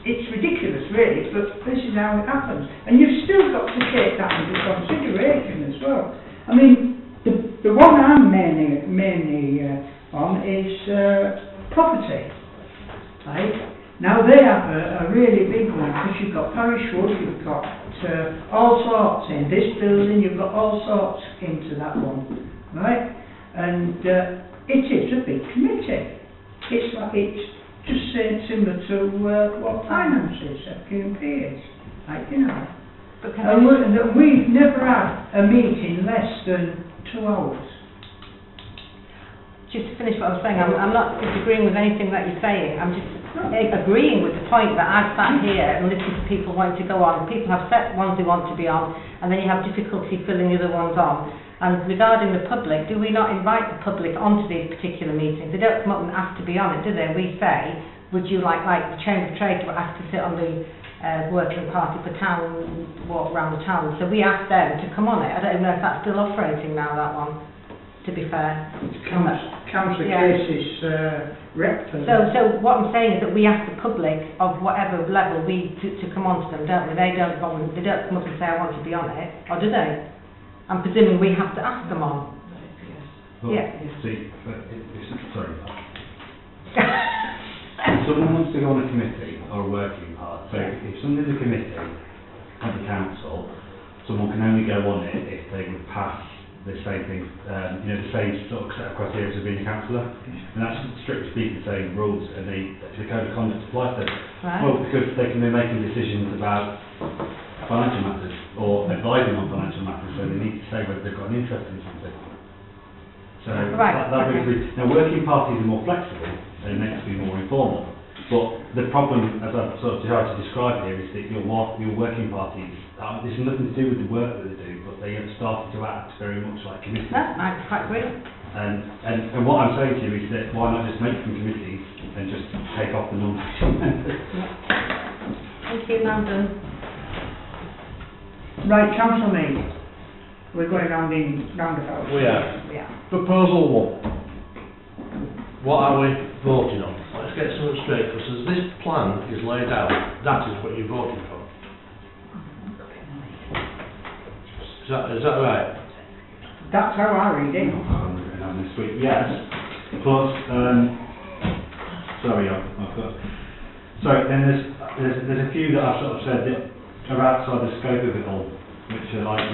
It's ridiculous really, but this is how it happens. And you've still got to take that into consideration as well. I mean, the one I'm mainly on is property. Right? Now they have a really big one, because you've got Parish Wood, you've got all sorts in this building, you've got all sorts into that one, right? And it is a big committee. It's just similar to what finance is, FP&P is, like, you know. And we've never had a meeting less than 2 hours. Just to finish what I was saying, I'm not disagreeing with anything that you're saying. I'm just agreeing with the point that I've sat here and listened to people wanting to go on. People have set ones they want to be on, and then you have difficulty filling the other ones on. And regarding the public, do we not invite the public onto these particular meetings? They don't come up and ask to be on it, do they? We say, would you like the Chamber of Trade to ask to sit on the working party for town, walk around the town? So we ask them to come on it. I don't even know if that's still operating now, that one, to be fair. Councillor Yeah. Casey's rep for So what I'm saying is that we ask the public of whatever level to come on to them, don't we? They don't come up and say, I want to be on it, or do they? I'm presuming we have to ask them on. Well, Yeah. See, sorry. If someone wants to go on a committee or a working party, so if something's a committee at the council, someone can only go on it if they would pass the same thing, the same sort of set of criteria as being a councillor. And that's strictly speaking the same rules, and the code of conduct applies to them. Right. Well, because they can be making decisions about financial matters or advising on financial matters, so they need to say whether they've got an interest in something. So Right, that okay. brings me, now working parties are more flexible, they're meant to be more informal, but the problem, as I've sort of tried to describe here, is that your working parties, this has nothing to do with the work that they do, but they have started to act very much like committees. I quite agree. And what I'm saying to you is that why not just make them committees and just take off the non-official members? Thank you, London. Right, Councillor Mead. We're going roundabout. We are. Yeah. Proposal 1. What are we voting on? Let's get something straight, because as this plan is laid out, that is what you're voting for. Is that right? That's how I read it. On this week, yes. Plus, sorry, I've got. Sorry, then there's a few that I've sort of said that are outside the scope of it all, which are like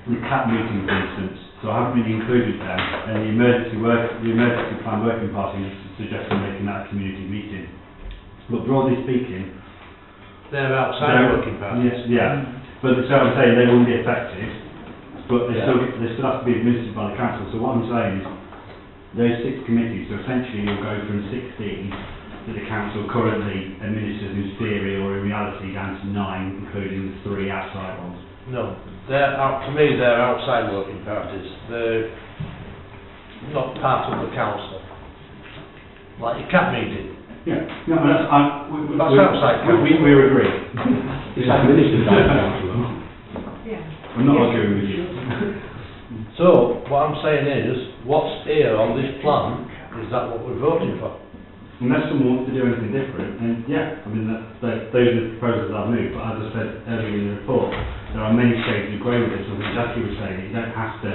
the CAP meeting, for instance. So I haven't really included them, and the emergency plan working party is suggesting making that a community meeting. But broadly speaking, They're outside working parties. yes, yeah. But so I'm saying they wouldn't be affected, but they still have to be administered by the council. So what I'm saying is those 6 committees, so essentially you'll go from 16 that the council currently administers in theory or in reality down to 9, including the 3 outside ones. No, to me they're outside working parties. They're not part of the council. Like your CAP meeting. Yeah, no, that's outside council. We agree. It's administered by the council. Yeah. I'm not arguing with you. So, what I'm saying is, what's here on this plan, is that what we're voting for? Unless someone wants to do anything different, then yeah, I mean, those are the proposals I've moved, but as I said earlier in the report, there are many shades of grey with this, and as Jackie was saying, you don't have to.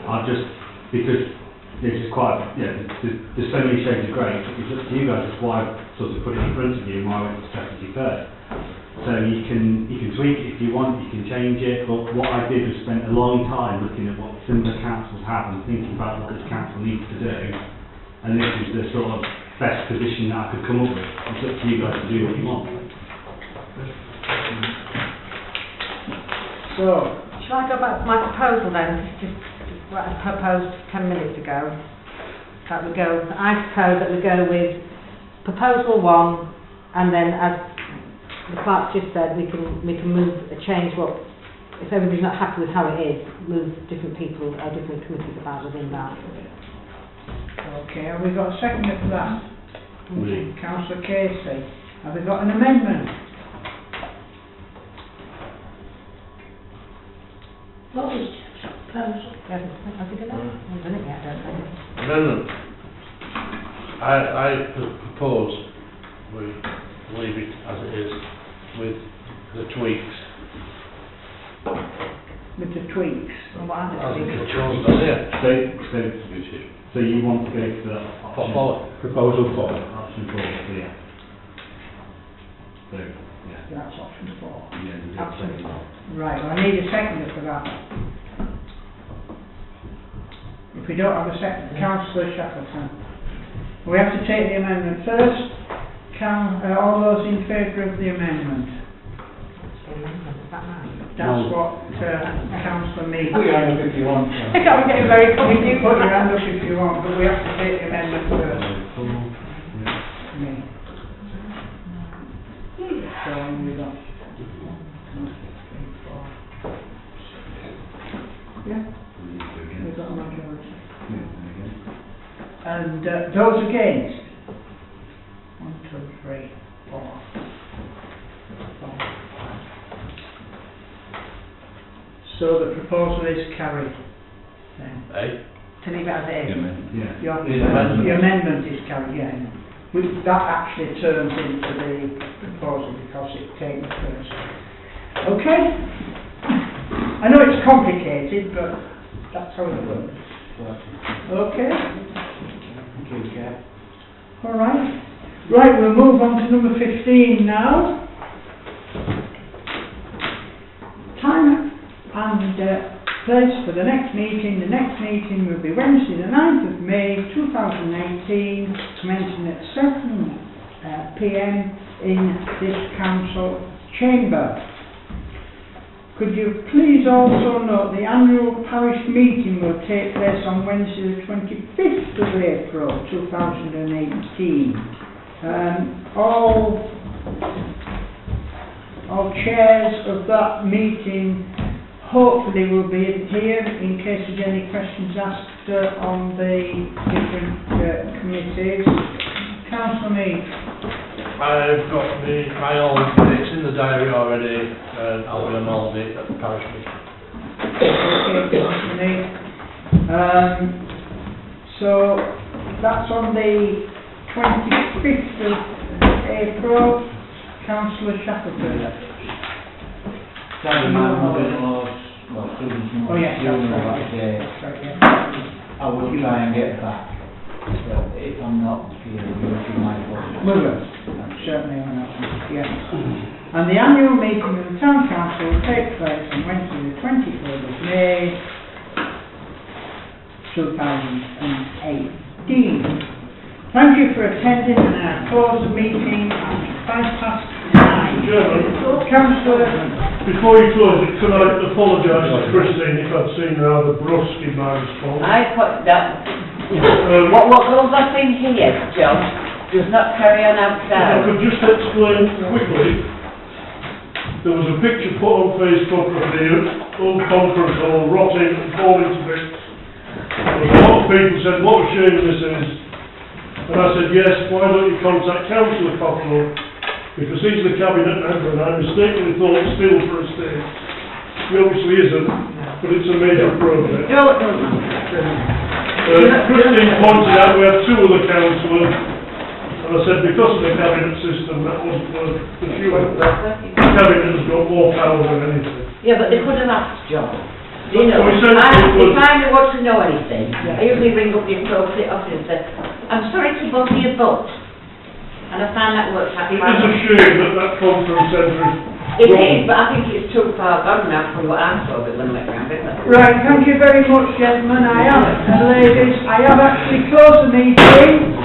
I've just, because this is quite, there's so many shades of grey, it's up to you guys, that's why I've sort of put it in front of you and why I went to strategy first. So you can tweak it if you want, you can change it, but what I did was spent a long time looking at what similar councils have and thinking about what this council needs to do, and this is the sort of best position that I could come up with. It's up to you guys to do what you want. So, Shall I go back to my proposal then? Just what I proposed 10 minutes ago. I propose that we go with proposal 1, and then as the clerk just said, we can change what, if everybody's not happy with how it is, move different people or different committees about within that. okay, have we got a seconder for that? Oui. Councillor Casey. Have we got an amendment? What was Jeff's proposal? Has he done it? I haven't done it yet, I don't think. Amendment. I propose we leave it as it is with the tweaks. With the tweaks? And what are the As tweaks? it's chosen on here. So you want to go for that option? Proposal 4. Option 4, yeah. So, yeah. That's option 4. Yeah, you do Option say 4. Right, well, I need a seconder for that. If we don't have a second, Councillor Shackleton. We have to take the amendment first. All those in favour of the amendment? That's what Councillor Mead. Put your hand up if you want. I'm getting very confused. Put your hand up if you want, but we have to take the amendment first. Me. So we got 1, 2, 3, 4, 6, And those against? 1, 2, 3, 4. 4, 5. So the proposal is carried then. To leave it as it is. Yeah. Your amendment is carried, yeah. That actually turns into the proposal because it came first. Okay? I know it's complicated, but that's how it works. Okay? Thank you, Chair. All right. Right, we'll move on to number 15 now. Time and place for the next meeting. The next meeting will be Wednesday the 9th of May 2018, commencing at 7 p.m. in this council chamber. Could you please also note the annual parish meeting will take place on Wednesday the 25th of April 2018. All chairs of that meeting hopefully will be here in case there's any questions asked on the different committees. Councillor Mead. I've got my own, it's in the diary already, and I'll be on all the at the parish meeting. Okay, Councillor Mead. So that's on the 25th of April. Councillor Shackleton. Sadly, my mother-in-law's, well, Susan's funeral that day. I will try and get back. So if I'm not here, you'll be my voice. Certainly on that one, yes. And the annual meeting of the Town Council will take place on Wednesday the 23rd of May 2018. Thank you for attending and I close the meeting at 9:05. Councillor. Before you close it, can I apologise to Christine if I'd seen her rather brusque in my response? I put that. What goes on in here, John, does not carry on If I outside. could just explain quickly, there was a picture put on Facebook of the old conference hall rotting and falling to bits. There was a lot of people said, what a shame this is. And I said, yes, why don't you contact Councillor Cockrell? Because he's the cabinet member and I mistakenly thought Steel for a state. He obviously isn't, but it's a major project. Christine pointed out we had 2 other councillors, and I said because of the cabinet system that wasn't worth pursuing. The cabinet has got more power than anything. Yeah, but they could have asked John. You know, We said if I want to know anything, I usually ring up the appropriate officer and say, I'm sorry to bother you, but... And I find that works out It fine. is a shame that that conference centre is It wrong. is, but I think it's too far gone now from what I'm told at Limerick Round, isn't it? Right, thank you very much, gentlemen. And ladies, I have actually closed the meeting.